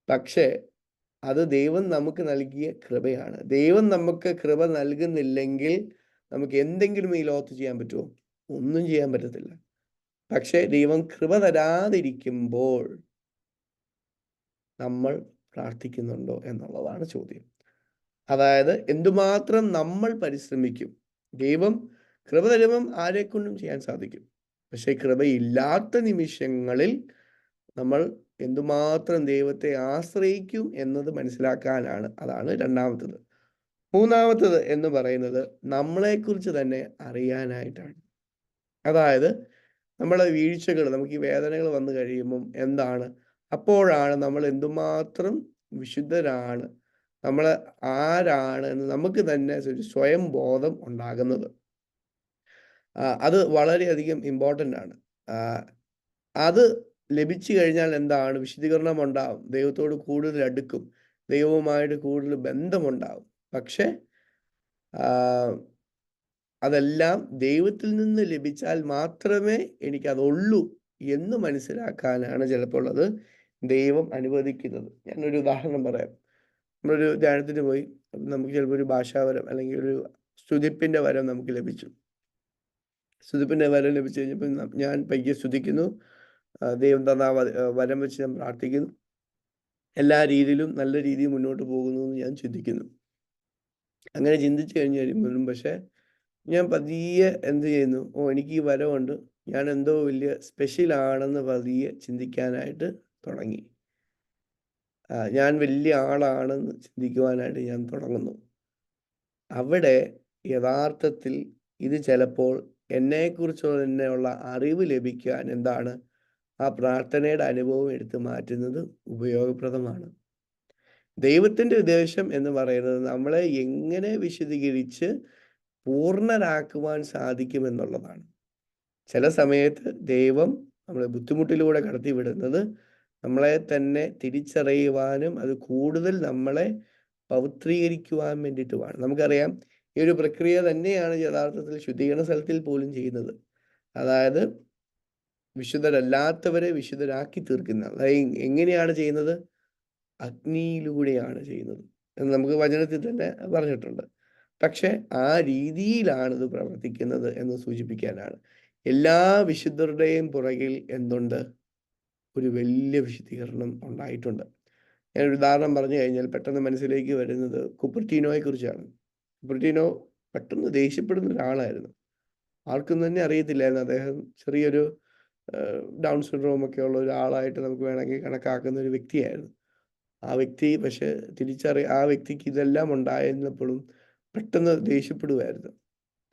പക്ഷേ അത് ദൈവം നമുക്ക് നൽകിയ കൃപയാണ്. ദൈവം നമുക്ക് കൃപ നൽകുന്നില്ലെങ്കിൽ നമുക്ക് എന്തെങ്കിലും ഈ ലോകത്ത് ചെയ്യാൻ പറ്റുമോ? ഒന്നും ചെയ്യാൻ പറ്റത്തില്ല. പക്ഷേ ദൈവം കൃപ തരാതിരിക്കുമ്പോൾ നമ്മൾ പ്രാർത്ഥിക്കുന്നുണ്ടോ എന്നുള്ളതാണ് ചോദ്യം. അതായത് എന്തുമാത്രം നമ്മൾ പരിശ്രമിക്കും. ദൈവം കൃപ തരുമ്പം ആരെക്കൊണ്ടും ചെയ്യാൻ സാധിക്കും. പക്ഷെ കൃപയില്ലാത്ത നിമിഷങ്ങളിൽ നമ്മൾ എന്തുമാത്രം ദൈവത്തെ ആശ്രയിക്കും എന്നത് മനസ്സിലാക്കാനാണ്. അതാണ് രണ്ടാമത്തത്. മൂന്നാമത്തത് എന്ന് പറയുന്നത് നമ്മളെക്കുറിച്ച് തന്നെ അറിയാനായിട്ടാണ്. അതായത് നമ്മളെ വീഴ്ചകൾ, നമുക്ക് ഈ വേദനകൾ വന്നു കഴിയുമ്പം എന്താണ്, അപ്പോഴാണ് നമ്മൾ എന്തുമാത്രം വിശുദ്ധരാണ്, നമ്മൾ ആരാണ് എന്ന് നമുക്ക് തന്നെ ഒരു സ്വയം ബോധം ഉണ്ടാകുന്നത്. അത് വളരെയധികം ഇമ്പോർട്ടൻ്റ് ആണ്. അത് ലഭിച്ചു കഴിഞ്ഞാൽ എന്താണ്? വിശുദ്ധീകരണം ഉണ്ടാവും, ദൈവത്തോട് കൂടുതൽ അടുക്കും, ദൈവവുമായിട്ട് കൂടുതൽ ബന്ധമുണ്ടാവും. പക്ഷെ അതെല്ലാം ദൈവത്തിൽ നിന്ന് ലഭിച്ചാൽ മാത്രമേ എനിക്കതുള്ളൂ എന്ന് മനസ്സിലാക്കാനാണ് ചിലപ്പോൾ അത് ദൈവം അനുവദിക്കുന്നത്. ഞാനൊരു ഉദാഹരണം പറയാം. നമ്മളൊരു ധ്യാനത്തിന് പോയി, നമുക്ക് ചിലപ്പോൾ ഒരു ഭാഷാവരം അല്ലെങ്കിൽ ഒരു സ്തുതിപ്പിൻ്റെ വരം നമുക്ക് ലഭിച്ചു. സ്തുതിപ്പിൻ്റെ വരം ലഭിച്ചു കഴിഞ്ഞപ്പോൾ ഞാൻ പയ്യെ സ്തുതിക്കുന്നു. ദൈവം തന്ന വരം വെച്ച് ഞാൻ പ്രാർത്ഥിക്കുന്നു. എല്ലാ രീതിയിലും നല്ല രീതിയിൽ മുന്നോട്ട് പോകുന്നു എന്ന് ഞാൻ ചിന്തിക്കുന്നു. അങ്ങനെ ചിന്തിച്ചു കഴിഞ്ഞ് കഴിയുമ്പോഴും പക്ഷേ ഞാൻ പതിയെ എന്ത് ചെയ്യുന്നു, എനിക്ക് ഈ വരമുണ്ട്, ഞാൻ എന്തോ വലിയ സ്പെഷ്യലാണെന്ന് പതിയെ ചിന്തിക്കാനായിട്ട് തുടങ്ങി. ഞാൻ വലിയ ആളാണെന്ന് ചിന്തിക്കുവാനായിട്ട് ഞാൻ തുടങ്ങുന്നു. അവിടെ യഥാർത്ഥത്തിൽ ഇത് ചിലപ്പോൾ എന്നെക്കുറിച്ചുള്ള തന്നെയുള്ള അറിവ് ലഭിക്കാൻ എന്താണ് ആ പ്രാർത്ഥനയുടെ അനുഭവം എടുത്തു മാറ്റുന്നത് ഉപയോഗപ്രദമാണ്. ദൈവത്തിൻ്റെ ഉദ്ദേശം എന്ന് പറയുന്നത് നമ്മളെ എങ്ങനെ വിശദീകരിച്ച് പൂർണ്ണരാക്കുവാൻ സാധിക്കുമെന്നുള്ളതാണ്. ചില സമയത്ത് ദൈവം നമ്മളെ ബുദ്ധിമുട്ടിലൂടെ കടത്തിവിടുന്നത് നമ്മളെ തന്നെ തിരിച്ചറിയുവാനും അത് കൂടുതൽ നമ്മളെ പവിത്രീകരിക്കുവാൻ വേണ്ടിയിട്ടുമാണ്. നമുക്കറിയാം, ഈ ഒരു പ്രക്രിയ തന്നെയാണ് യഥാർത്ഥത്തിൽ ശുദ്ധീകരണ സ്ഥലത്തിൽ പോലും ചെയ്യുന്നത്. അതായത് വിശുദ്ധരല്ലാത്തവരെ വിശുദ്ധരാക്കി തീർക്കുന്ന, അതായത് എങ്ങനെയാണ് ചെയ്യുന്നത്? അഗ്നിയിലൂടെയാണ് ചെയ്യുന്നത് എന്ന് നമുക്ക് വചനത്തിൽ തന്നെ പറഞ്ഞിട്ടുണ്ട്. പക്ഷെ ആ രീതിയിലാണ് ഇത് പ്രവർത്തിക്കുന്നത് എന്ന് സൂചിപ്പിക്കാനാണ്. എല്ലാ വിശുദ്ധരുടെയും പുറകിൽ എന്തുണ്ട്? ഒരു വലിയ വിശുദ്ധീകരണം ഉണ്ടായിട്ടുണ്ട്. ഞാനൊരു ഉദാഹരണം പറഞ്ഞു കഴിഞ്ഞാൽ പെട്ടെന്ന് മനസ്സിലേക്ക് വരുന്നത് കുപ്പർട്ടീനോയെ കുറിച്ചാണ്. കുപ്പർട്ടീനോ പെട്ടെന്ന് ദേഷ്യപ്പെടുന്ന ഒരാളായിരുന്നു. ആർക്കും തന്നെ അറിയത്തില്ലായിരുന്നു അദ്ദേഹം ചെറിയൊരു ഡൗൺ സിൻഡ്രോം ഒക്കെ ഉള്ള ഒരാളായിട്ട് നമുക്ക് വേണമെങ്കിൽ കണക്കാക്കുന്ന ഒരു വ്യക്തിയായിരുന്നു. ആ വ്യക്തി പക്ഷെ ആ വ്യക്തിക്ക് ഇതെല്ലാം ഉണ്ടായിരുന്നപ്പോഴും പെട്ടെന്ന് ദേഷ്യപ്പെടുമായിരുന്നു.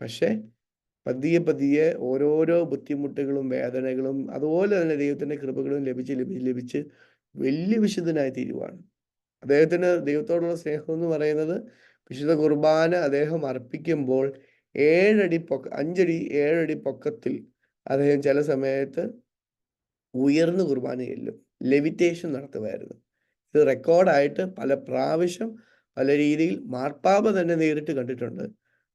പക്ഷെ പതിയെ പതിയെ ഓരോരോ ബുദ്ധിമുട്ടുകളും വേദനകളും അതുപോലെ തന്നെ ദൈവത്തിൻ്റെ കൃപകളും ലഭിച്ച് വലിയ വിശുദ്ധനായി തീരുവാണ്. അദ്ദേഹത്തിന് ദൈവത്തോടുള്ള സ്നേഹം എന്ന് പറയുന്നത് വിശുദ്ധ കുർബാന അദ്ദേഹം അർപ്പിക്കുമ്പോൾ 7 അടി പൊക്കത്തിൽ അദ്ദേഹം ചില സമയത്ത് ഉയർന്ന് കുർബാന ചെല്ലും, ലെവിറ്റേഷൻ നടത്തുമായിരുന്നു. ഇത് റെക്കോർഡായിട്ട് പല പ്രാവശ്യം പല രീതിയിൽ മാർപ്പാപ്പ തന്നെ നേരിട്ട് കണ്ടിട്ടുണ്ട്.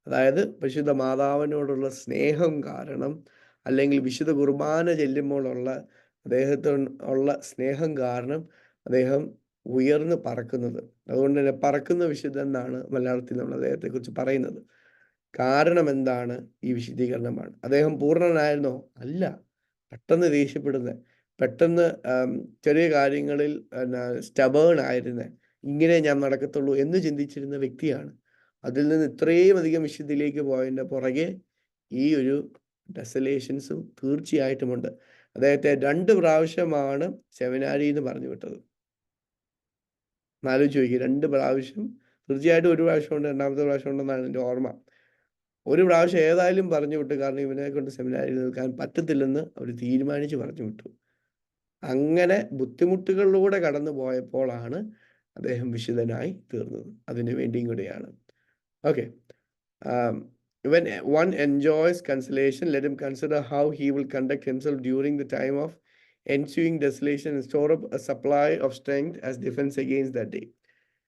അതായത് വിശുദ്ധ മാതാവിനോടുള്ള സ്നേഹം കാരണം, അല്ലെങ്കിൽ വിശുദ്ധ കുർബാന ചെല്ലുമ്പോഴുള്ള അദ്ദേഹത്തിനുള്ള സ്നേഹം കാരണം അദ്ദേഹം ഉയർന്ന് പറക്കുന്നത്. അതുകൊണ്ട് തന്നെ പറക്കുന്ന വിശുദ്ധൻ എന്നാണ് മലയാളത്തിൽ നമ്മൾ അദ്ദേഹത്തെക്കുറിച്ച് പറയുന്നത്. കാരണം എന്താണ്? ഈ വിശുദ്ധീകരണമാണ്. അദ്ദേഹം പൂർണ്ണനായിരുന്നോ? അല്ല. പെട്ടെന്ന് ദേഷ്യപ്പെടുന്നത്, പെട്ടെന്ന് ചെറിയ കാര്യങ്ങളിൽ സ്റ്റബേൺ ആയിരുന്നത്, ഇങ്ങനെ ഞാൻ നടക്കത്തുള്ളൂ എന്ന് ചിന്തിച്ചിരുന്ന വ്യക്തിയാണ്. അതിൽ നിന്ന് ഇത്രയും അധികം വിശുദ്ധിയിലേക്ക് പോയതിൻ്റെ പുറകെ ഈ ഒരു ഡെസലേഷൻസും തീർച്ചയായിട്ടുമുണ്ട്. അദ്ദേഹത്തെ 2 പ്രാവശ്യമാണ് സെമിനാരിയിൽ നിന്ന് പറഞ്ഞു വിട്ടത്. ആലോചിച്ച് നോക്കി, 2 പ്രാവശ്യം. തീർച്ചയായിട്ടും ഒരു പ്രാവശ്യം ഉണ്ട്, രണ്ടാമത്തെ പ്രാവശ്യം ഉണ്ടെന്നാണ് എൻ്റെ ഓർമ്മ. ഒരു പ്രാവശ്യം ഏതായാലും പറഞ്ഞു വിട്ടു, കാരണം ഇവനെ കൊണ്ട് സെമിനാരിയിൽ നിൽക്കാൻ പറ്റത്തില്ലെന്ന് അവർ തീരുമാനിച്ച് പറഞ്ഞു വിട്ടു. അങ്ങനെ ബുദ്ധിമുട്ടുകളിലൂടെ കടന്നു പോയപ്പോഴാണ് അദ്ദേഹം വിശുദ്ധനായി തീർന്നത്. അതിന് വേണ്ടിയും കൂടിയാണ്. Okay, when one enjoys consolation, let him consider how he will conduct himself during the time of ensuing desolation and store up a supply of strength as defense against that day.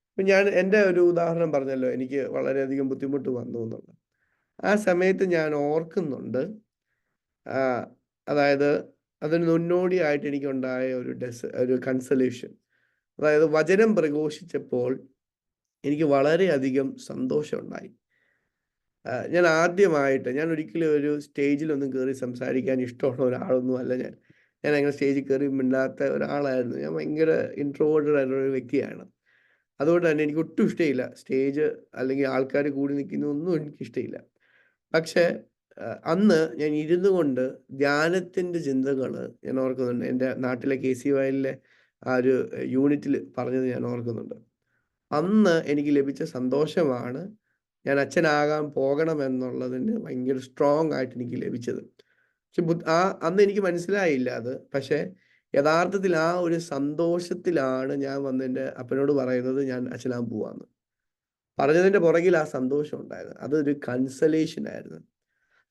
ഇപ്പം ഞാൻ എൻ്റെ ഒരു ഉദാഹരണം പറഞ്ഞല്ലോ, എനിക്ക് വളരെയധികം ബുദ്ധിമുട്ട് വന്നു എന്നുള്ളത്. ആ സമയത്ത് ഞാൻ ഓർക്കുന്നുണ്ട്, അതായത് അതിന് മുന്നോടിയായിട്ട് എനിക്കുണ്ടായ ഒരു കൺസലേഷൻ. അതായത് വചനം പ്രഘോഷിച്ചപ്പോൾ എനിക്ക് വളരെയധികം സന്തോഷമുണ്ടായി. ഞാൻ ഒരിക്കലും ഒരു സ്റ്റേജിലൊന്നും കയറി സംസാരിക്കാൻ ഇഷ്ടമുള്ള ഒരാളൊന്നും അല്ല. ഞാൻ അങ്ങനെ സ്റ്റേജിൽ കയറി മിണ്ടാത്ത ഒരാളായിരുന്നു. ഞാൻ ഭയങ്കര ഇൻട്രോവേർട്ടഡ് ആയിട്ടുള്ള ഒരു വ്യക്തിയാണ്. അതുകൊണ്ട് തന്നെ എനിക്ക് ഒട്ടും ഇഷ്ടമില്ല സ്റ്റേജ് അല്ലെങ്കിൽ ആൾക്കാർ കൂടി നിൽക്കുന്നതൊന്നും എനിക്കിഷ്ടമില്ല. പക്ഷേ അന്ന് ഞാൻ ഇരുന്നു കൊണ്ട് ധ്യാനത്തിൻ്റെ ചിന്തകൾ ഞാൻ ഓർക്കുന്നുണ്ട്. എൻ്റെ നാട്ടിലെ KCYയിലെ ആ ഒരു യൂണിറ്റിൽ പറഞ്ഞത് ഞാൻ ഓർക്കുന്നുണ്ട്. അന്ന് എനിക്ക് ലഭിച്ച സന്തോഷമാണ് ഞാൻ അച്ഛനാകാൻ പോകണമെന്നുള്ളതിന് ഭയങ്കര സ്ട്രോങ് ആയിട്ട് എനിക്ക് ലഭിച്ചത്. പക്ഷെ അന്ന് എനിക്ക് മനസ്സിലായില്ല അത്. പക്ഷേ യഥാർത്ഥത്തിൽ ആ ഒരു സന്തോഷത്തിലാണ് ഞാൻ വന്ന് എൻ്റെ അപ്പനോട് പറയുന്നത് ഞാൻ അച്ഛനാകാൻ പോവാന്ന് പറഞ്ഞതിൻ്റെ പുറകിൽ ആ സന്തോഷം ഉണ്ടായിരുന്നു. അതൊരു കൺസലേഷൻ ആയിരുന്നു.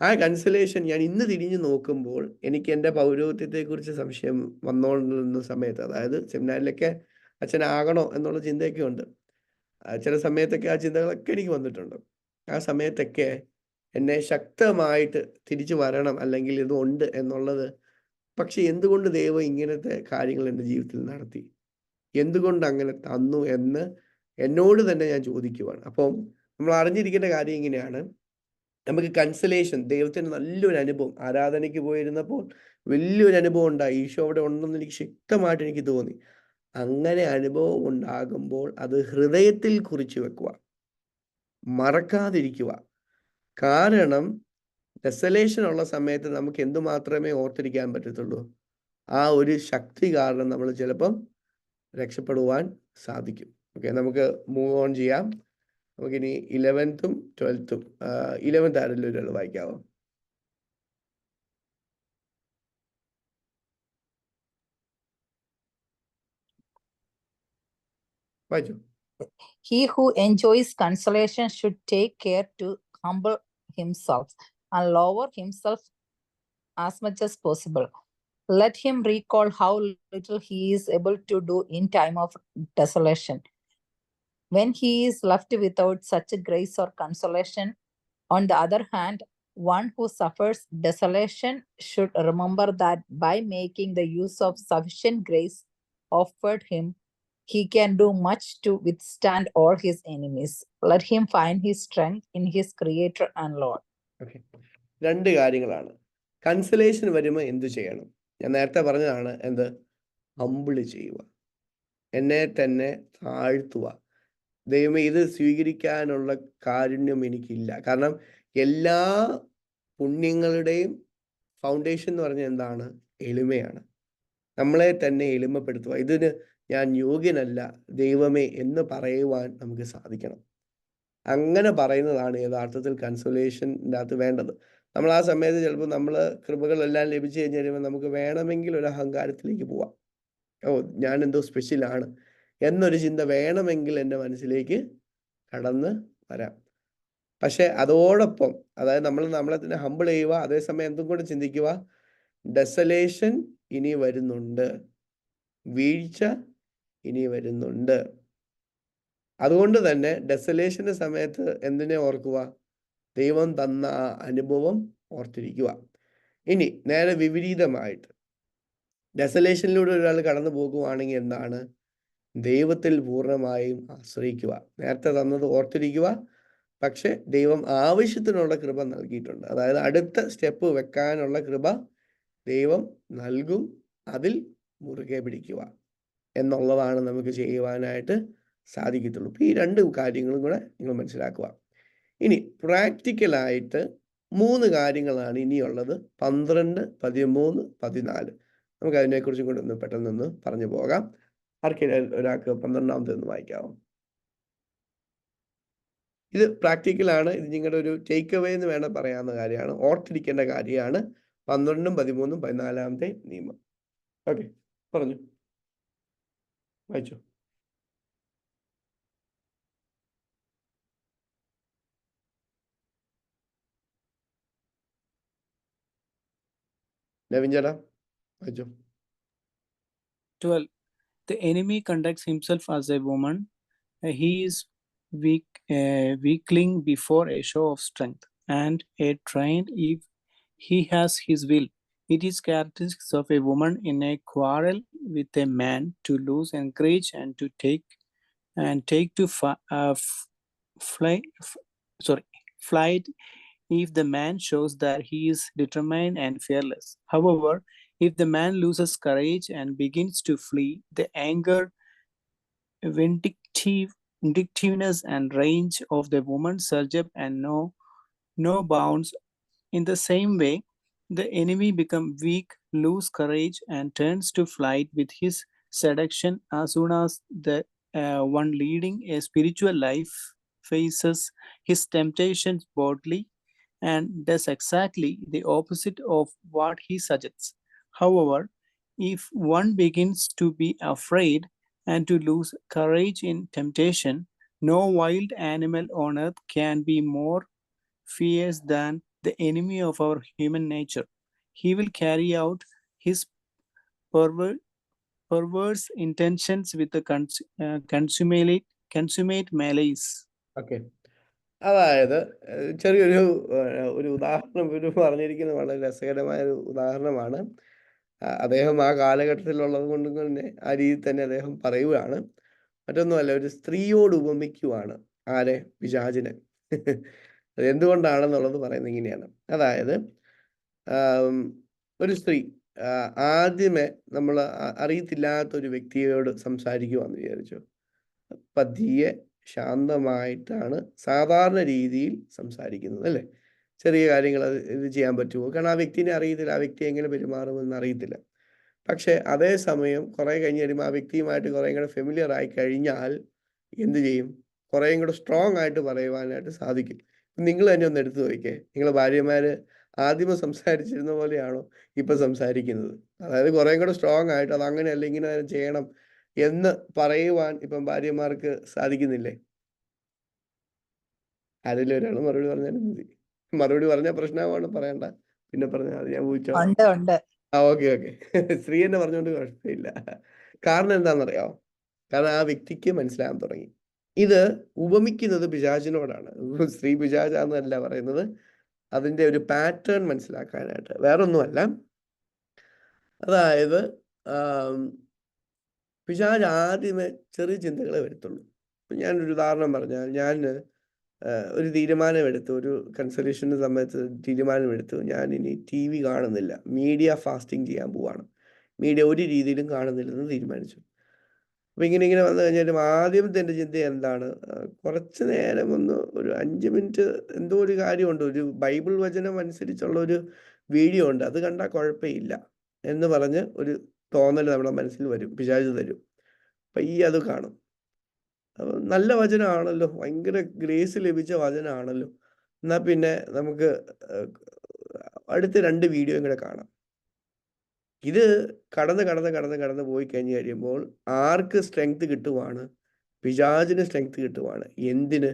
ആ കൺസലേഷൻ ഞാൻ ഇന്ന് തിരിഞ്ഞു നോക്കുമ്പോൾ എനിക്ക് എൻ്റെ പൗരോഹിത്യത്തെക്കുറിച്ച് സംശയം വന്നുകൊണ്ടിരുന്ന സമയത്ത്, അതായത് സെമിനാരിലൊക്കെ അച്ഛനാകണോ എന്നുള്ള ചിന്തയൊക്കെ ഉണ്ട്. ചില സമയത്തൊക്കെ ആ ചിന്തകളൊക്കെ എനിക്ക് വന്നിട്ടുണ്ട്. ആ സമയത്തൊക്കെ എന്നെ ശക്തമായിട്ട് തിരിച്ചു വരണം, അല്ലെങ്കിൽ ഇതുണ്ട് എന്നുള്ളത്. പക്ഷെ എന്തുകൊണ്ട് ദൈവം ഇങ്ങനത്തെ കാര്യങ്ങൾ എൻ്റെ ജീവിതത്തിൽ നടത്തി, എന്തുകൊണ്ട് അങ്ങനെ തന്നു എന്ന് എന്നോട് തന്നെ ഞാൻ ചോദിക്കുവാണ്. അപ്പം നമ്മൾ അറിഞ്ഞിരിക്കേണ്ട കാര്യം ഇങ്ങനെയാണ്, നമുക്ക് കൺസലേഷൻ, ദൈവത്തിന് നല്ലൊരു അനുഭവം, ആരാധനയ്ക്ക് പോയിരുന്നപ്പോൾ വലിയൊരു അനുഭവം ഉണ്ടായി, ഈശോ അവിടെ ഉണ്ടെന്ന് എനിക്ക് ശക്തമായിട്ട് എനിക്ക് തോന്നി. അങ്ങനെ അനുഭവം ഉണ്ടാകുമ്പോൾ അത് ഹൃദയത്തിൽ കുറിച്ച് വെക്കുക, മറക്കാതിരിക്കുക. കാരണം ഡെസലേഷൻ ഉള്ള സമയത്ത് നമുക്ക് എന്തുമാത്രമേ ഓർത്തിരിക്കാൻ പറ്റത്തുള്ളൂ. ആ ഒരു ശക്തി കാരണം നമ്മൾ ചിലപ്പം രക്ഷപ്പെടുവാൻ സാധിക്കും. ഓക്കെ, നമുക്ക് മൂവ് ഓൺ ചെയ്യാം. നമുക്കിനി 11th 12th 11th ആരെങ്കിലും ഒരാൾ വായിക്കാവോ? വായിച്ചു. He who enjoys consolation should take care to humble himself and lower himself as much as possible. Let him recall how little he is able to do in time of desolation. When he is left without such a grace or consolation, on the other hand, one who suffers desolation should remember that by making the use of sufficient grace offered him, he can do much to withstand all his enemies. Let him find his strength in his Creator and Lord. Okay, രണ്ട് കാര്യങ്ങളാണ്. കൺസലേഷൻ വരുമ്പോൾ എന്തു ചെയ്യണം? ഞാൻ നേരത്തെ പറഞ്ഞതാണ്, എന്ത്? ഹംബിള് ചെയ്യുക, എന്നെ തന്നെ താഴ്ത്തുക. ദൈവമേ, ഇത് സ്വീകരിക്കാനുള്ള കാരുണ്യം എനിക്കില്ല. കാരണം എല്ലാ പുണ്യങ്ങളുടെയും ഫൗണ്ടേഷൻ എന്ന് പറഞ്ഞാൽ എന്താണ്? എളിമയാണ്. നമ്മളെ തന്നെ എളിമപ്പെടുത്തുക. ഇതിന് ഞാൻ യോഗ്യനല്ല ദൈവമേ എന്ന് പറയുവാൻ നമുക്ക് സാധിക്കണം. അങ്ങനെ പറയുന്നതാണ് യഥാർത്ഥത്തിൽ കൺസോലേഷൻ്റെ അകത്ത് വേണ്ടത്. നമ്മൾ ആ സമയത്ത് ചിലപ്പോൾ നമ്മൾ കൃപകളെല്ലാം ലഭിച്ചു കഴിഞ്ഞ് കഴിയുമ്പോൾ നമുക്ക് വേണമെങ്കിൽ ഒരു അഹങ്കാരത്തിലേക്ക് പോവാം. ഓ, ഞാൻ എന്തോ സ്പെഷ്യലാണ് എന്നൊരു ചിന്ത വേണമെങ്കിൽ എൻ്റെ മനസ്സിലേക്ക് കടന്ന് വരാം. പക്ഷെ അതോടൊപ്പം, അതായത് നമ്മൾ നമ്മളെ തന്നെ ഹംബിൾ ചെയ്യുക, അതേസമയം എന്തും കൂടെ ചിന്തിക്കുക, ഡെസലേഷൻ ഇനി വരുന്നുണ്ട്, വീഴ്ച ഇനി വരുന്നുണ്ട്. അതുകൊണ്ട് തന്നെ ഡെസലേഷൻ്റെ സമയത്ത് എന്തിനെ ഓർക്കുക? ദൈവം തന്ന ആ അനുഭവം ഓർത്തിരിക്കുക. ഇനി നേരെ വിപരീതമായിട്ട് ഡെസലേഷനിലൂടെ ഒരാൾ കടന്നു പോകുവാണെങ്കിൽ എന്താണ്? ദൈവത്തിൽ പൂർണ്ണമായും ആശ്രയിക്കുക. നേരത്തെ തന്നത് ഓർത്തിരിക്കുക, പക്ഷെ ദൈവം ആവശ്യത്തിനുള്ള കൃപ നൽകിയിട്ടുണ്ട്. അതായത് അടുത്ത സ്റ്റെപ്പ് വെക്കാനുള്ള കൃപ ദൈവം നൽകും, അതിൽ മുറുകെ പിടിക്കുക എന്നുള്ളതാണ് നമുക്ക് ചെയ്യുവാനായിട്ട് സാധിക്കത്തുള്ളൂ. ഈ രണ്ട് കാര്യങ്ങളും കൂടെ നിങ്ങൾ മനസ്സിലാക്കുക. ഇനി പ്രാക്ടിക്കലായിട്ട് 3 കാര്യങ്ങളാണ് ഇനിയുള്ളത്. 12, 13, 14. നമുക്ക് അതിനെക്കുറിച്ചും കൂടെ ഒന്ന് പെട്ടെന്നൊന്ന് പറഞ്ഞു പോകാം. ആർക്കെങ്കിലും ഒരാൾക്ക് 12ാമത്തെ ഒന്ന് വായിക്കാമോ? ഇത് പ്രാക്ടിക്കലാണ്. ഇത് നിങ്ങളുടെ ഒരു ടേക്ക് അവേ എന്ന് വേണം പറയാവുന്ന കാര്യമാണ്, ഓർത്തിരിക്കേണ്ട കാര്യമാണ്. 12, 13, 14ാമത്തെ നിയമം. ഓക്കെ, പറഞ്ഞു, വായിച്ചു. നവീൻ ചേട്ടാ, വായിച്ചു. 12. The enemy conducts himself as a woman. He is weakling before a show of strength, and a trained if he has his will. It is characteristics of a woman in a quarrel with a man to lose encourage and to take to flight if the man shows that he is determined and fearless. However, if the man loses courage and begins to flee, the anger, vindictiveness, and range of the woman surge up and no bounds. In the same way, the enemy becomes weak, lose courage, and turns to flight with his seduction as soon as the one leading a spiritual life faces his temptations boldly and does exactly the opposite of what he suggests. However, if one begins to be afraid and to lose courage in temptation, no wild animal on earth can be more fierce than the enemy of our human nature. He will carry out his perverse intentions with the consummate malice. Okay, അതായത് ചെറിയൊരു ഒരു ഉദാഹരണം ഇവർ പറഞ്ഞിരിക്കുന്നത് വളരെ രസകരമായ ഒരു ഉദാഹരണമാണ്. അദ്ദേഹം ആ കാലഘട്ടത്തിലുള്ളത് കൊണ്ട് തന്നെ ആ രീതിയിൽ തന്നെ അദ്ദേഹം പറയുകയാണ്. മറ്റൊന്നുമല്ല, ഒരു സ്ത്രീയോട് ഉപമിക്കുവാണ്. ആരെ? പിശാചിനെ. അത് എന്തുകൊണ്ടാണെന്നുള്ളത് പറയുന്നത് ഇങ്ങനെയാണ്. അതായത് ഒരു സ്ത്രീ ആദ്യമേ നമ്മൾ അറിയത്തില്ലാത്തൊരു വ്യക്തിയോട് സംസാരിക്കുവാന്ന് വിചാരിച്ചു. പതിയെ ശാന്തമായിട്ടാണ് സാധാരണ രീതിയിൽ സംസാരിക്കുന്നത്, അല്ലേ? ചെറിയ കാര്യങ്ങൾ ഇത് ചെയ്യാൻ പറ്റുമോ? കാരണം ആ വ്യക്തിനെ അറിയത്തില്ല, ആ വ്യക്തി എങ്ങനെ പെരുമാറുമെന്ന് അറിയത്തില്ല. പക്ഷേ അതേസമയം കുറേ കഴിഞ്ഞ് കഴിയുമ്പോൾ ആ വ്യക്തിയുമായിട്ട് കുറേ കൂടെ ഫെമിലിയർ ആയി കഴിഞ്ഞാൽ എന്ത് ചെയ്യും? കുറേയും കൂടെ സ്ട്രോങ് ആയിട്ട് പറയുവാനായിട്ട് സാധിക്കും. നിങ്ങൾ തന്നെ ഒന്ന് എടുത്തു നോക്കിക്കേ, നിങ്ങളെ ഭാര്യമാർ ആദ്യമേ സംസാരിച്ചിരുന്ന പോലെയാണോ ഇപ്പം സംസാരിക്കുന്നത്? അതായത് കുറേയും കൂടെ സ്ട്രോങ് ആയിട്ട് അത് അങ്ങനെയല്ല ഇങ്ങനെ തന്നെ ചെയ്യണം എന്ന് പറയുവാൻ ഇപ്പം ഭാര്യമാർക്ക് സാധിക്കുന്നില്ലേ? ആരെങ്കിലും ഒരാൾ മറുപടി പറഞ്ഞാലും മതി. മറുപടി പറഞ്ഞാൽ പ്രശ്നമാണ്, പറയണ്ട, പിന്നെ പറഞ്ഞാൽ അത് ഞാൻ ഊഹിച്ചോളാം. ഉണ്ട്. ഓക്കെ. സ്ത്രീ തന്നെ പറഞ്ഞുകൊണ്ട് കുഴപ്പമില്ല. കാരണം എന്താണെന്നറിയാമോ? കാരണം ആ വ്യക്തിക്ക് മനസ്സിലാകാൻ തുടങ്ങി. ഇത് ഉപമിക്കുന്നത് പിശാചിനോടാണ്. സ്ത്രീ പിശാചാന്നല്ല പറയുന്നത്, അതിൻ്റെ ഒരു പാറ്റേൺ മനസ്സിലാക്കാനായിട്ട്. വേറൊന്നുമല്ല, അതായത് പിശാച് ആദ്യമേ ചെറിയ ചിന്തകളെ വരുത്തുള്ളൂ. ഇപ്പം ഞാനൊരു ഉദാഹരണം പറഞ്ഞാൽ, ഞാൻ ഒരു തീരുമാനമെടുത്തു, ഒരു കൺസൾട്ടേഷൻ്റെ സമയത്ത് തീരുമാനമെടുത്തു, ഞാനിനി TV കാണുന്നില്ല, മീഡിയ ഫാസ്റ്റിംഗ് ചെയ്യാൻ പോവാണ്, മീഡിയ ഒരു രീതിയിലും കാണുന്നില്ലെന്ന് തീരുമാനിച്ചു. അപ്പോൾ ഇങ്ങനെ വന്നു കഴിഞ്ഞാലും ആദ്യത്തെ എൻ്റെ ചിന്ത എന്താണ്? കുറച്ച് നേരം ഒരു 5 മിനിറ്റ് എന്തോ ഒരു കാര്യമുണ്ട്, ഒരു ബൈബിൾ വചനം അനുസരിച്ചുള്ള ഒരു വീഡിയോ ഉണ്ട്, അത് കണ്ടാൽ കുഴപ്പമില്ല എന്ന് പറഞ്ഞ് ഒരു തോന്നൽ നമ്മുടെ മനസ്സിൽ വരും, പിശാച് തരും. പയ്യെ അത് കാണും. അപ്പം നല്ല വചനമാണല്ലോ, ഭയങ്കര ഗ്രേസ് ലഭിച്ച വചനമാണല്ലോ, എന്നാൽ പിന്നെ നമുക്ക് അടുത്ത 2 വീഡിയോയും കൂടെ കാണാം. ഇത് കടന്ന് പോയി കഴിഞ്ഞ് കഴിയുമ്പോൾ ആർക്ക് സ്ട്രെങ്ത് കിട്ടുവാണ്? പിശാചിന് സ്ട്രെങ്ത് കിട്ടുവാണ്. എന്തിന്?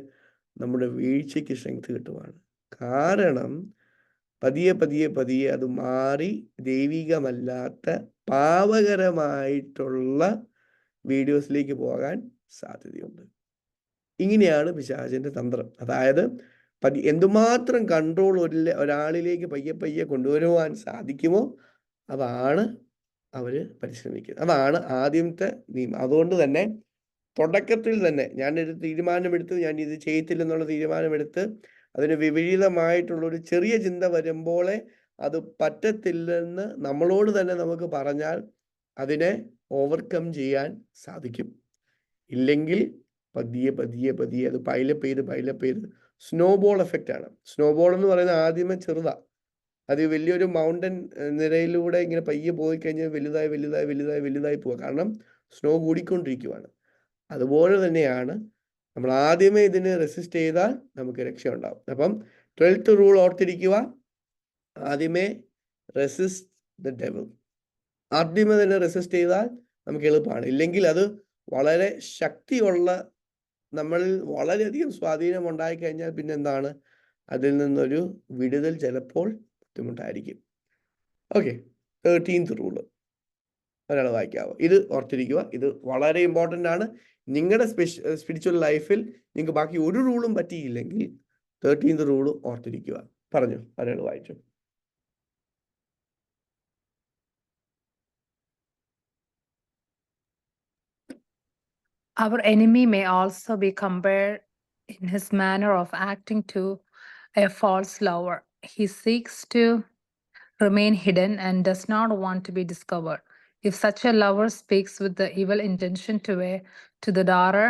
നമ്മുടെ വീഴ്ചയ്ക്ക് സ്ട്രെങ്ത് കിട്ടുവാണ്. കാരണം പതിയെ അത് മാറി ദൈവികമല്ലാത്ത പാപകരമായിട്ടുള്ള വീഡിയോസിലേക്ക് പോകാൻ സാധ്യതയുണ്ട്. ഇങ്ങനെയാണ് പിശാചിൻ്റെ തന്ത്രം. അതായത് എന്തുമാത്രം കൺട്രോൾ ഒരാളിലേക്ക് പയ്യെ കൊണ്ടുവരുവാൻ സാധിക്കുമോ അതാണ് അവർ പരിശ്രമിക്കുന്നത്. അതാണ് ആദ്യത്തെ നിയമം. അതുകൊണ്ട് തന്നെ തുടക്കത്തിൽ തന്നെ ഞാനൊരു തീരുമാനമെടുത്ത്, ഞാൻ ഇത് ചെയ്യത്തില്ലെന്നുള്ള തീരുമാനമെടുത്ത് അതിന് വിപരീതമായിട്ടുള്ളൊരു ചെറിയ ചിന്ത വരുമ്പോളെ അത് പറ്റത്തില്ലെന്ന് നമ്മളോട് തന്നെ നമുക്ക് പറഞ്ഞാൽ അതിനെ ഓവർകം ചെയ്യാൻ സാധിക്കും. ഇല്ലെങ്കിൽ പതിയെ അത് പൈലപ്പ് ചെയ്ത് സ്നോബോൾ എഫക്റ്റ് ആണ്. സ്നോബോൾ എന്ന് പറയുന്നത് ആദ്യമേ ചെറുതാണ്, അത് വലിയൊരു മൗണ്ടൻ നിരയിലൂടെ ഇങ്ങനെ പയ്യെ പോയി കഴിഞ്ഞാൽ വലുതായി പോവുക. കാരണം സ്നോ കൂടിക്കൊണ്ടിരിക്കുവാണ്. അതുപോലെ തന്നെയാണ് നമ്മൾ ആദ്യമേ ഇതിന് റെസിസ്റ്റ് ചെയ്താൽ നമുക്ക് രക്ഷയുണ്ടാവും. അപ്പം 12th റൂൾ ഓർത്തിരിക്കുക, ആദ്യമേ റെസിസ്റ്റ് ദ ഡെവിൾ. ആദ്യമേ തന്നെ റെസിസ്റ്റ് ചെയ്താൽ നമുക്ക് എളുപ്പമാണ്. ഇല്ലെങ്കിൽ അത് വളരെ ശക്തിയുള്ള, നമ്മളിൽ വളരെയധികം സ്വാധീനം ഉണ്ടായിക്കഴിഞ്ഞാൽ പിന്നെ എന്താണ്, അതിൽ നിന്നൊരു വിടുതൽ ചിലപ്പോൾ ബുദ്ധിമുട്ടായിരിക്കും. ഓക്കെ, 13th റൂള് ഒരാൾ വായിക്കാവോ? ഇത് ഓർത്തിരിക്കുക, ഇത് വളരെ ഇമ്പോർട്ടൻ്റ് ആണ്. നിങ്ങളുടെ സ്പിരിച്വൽ ലൈഫിൽ നിങ്ങൾക്ക് ബാക്കി ഒരു റൂളും പറ്റിയില്ലെങ്കിൽ 13th റൂള് ഓർത്തിരിക്കുക. പറഞ്ഞു, ഒരാൾ വായിച്ചു. Our enemy may also be compared in his manner of acting to a false lover. He seeks to remain hidden and does not want to be discovered. If such a lover speaks with the evil intention to the daughter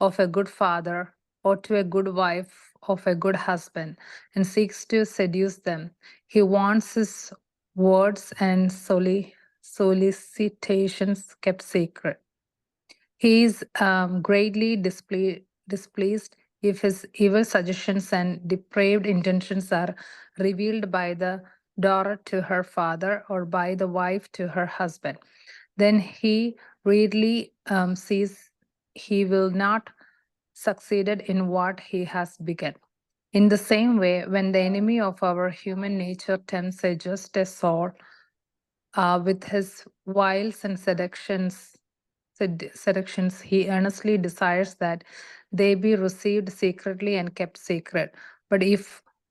of a good father or to a good wife of a good husband and seeks to seduce them, he wants his words and solicitations kept secret. He is greatly displeased if his evil suggestions and depraved intentions are revealed by the daughter to her father or by the wife to her husband. Then he readily sees he will not succeed in what he has begun. In the same way, when the enemy of our human nature tempts a just soul with his wiles and seductions, he earnestly desires that they be received secretly and kept secret. But if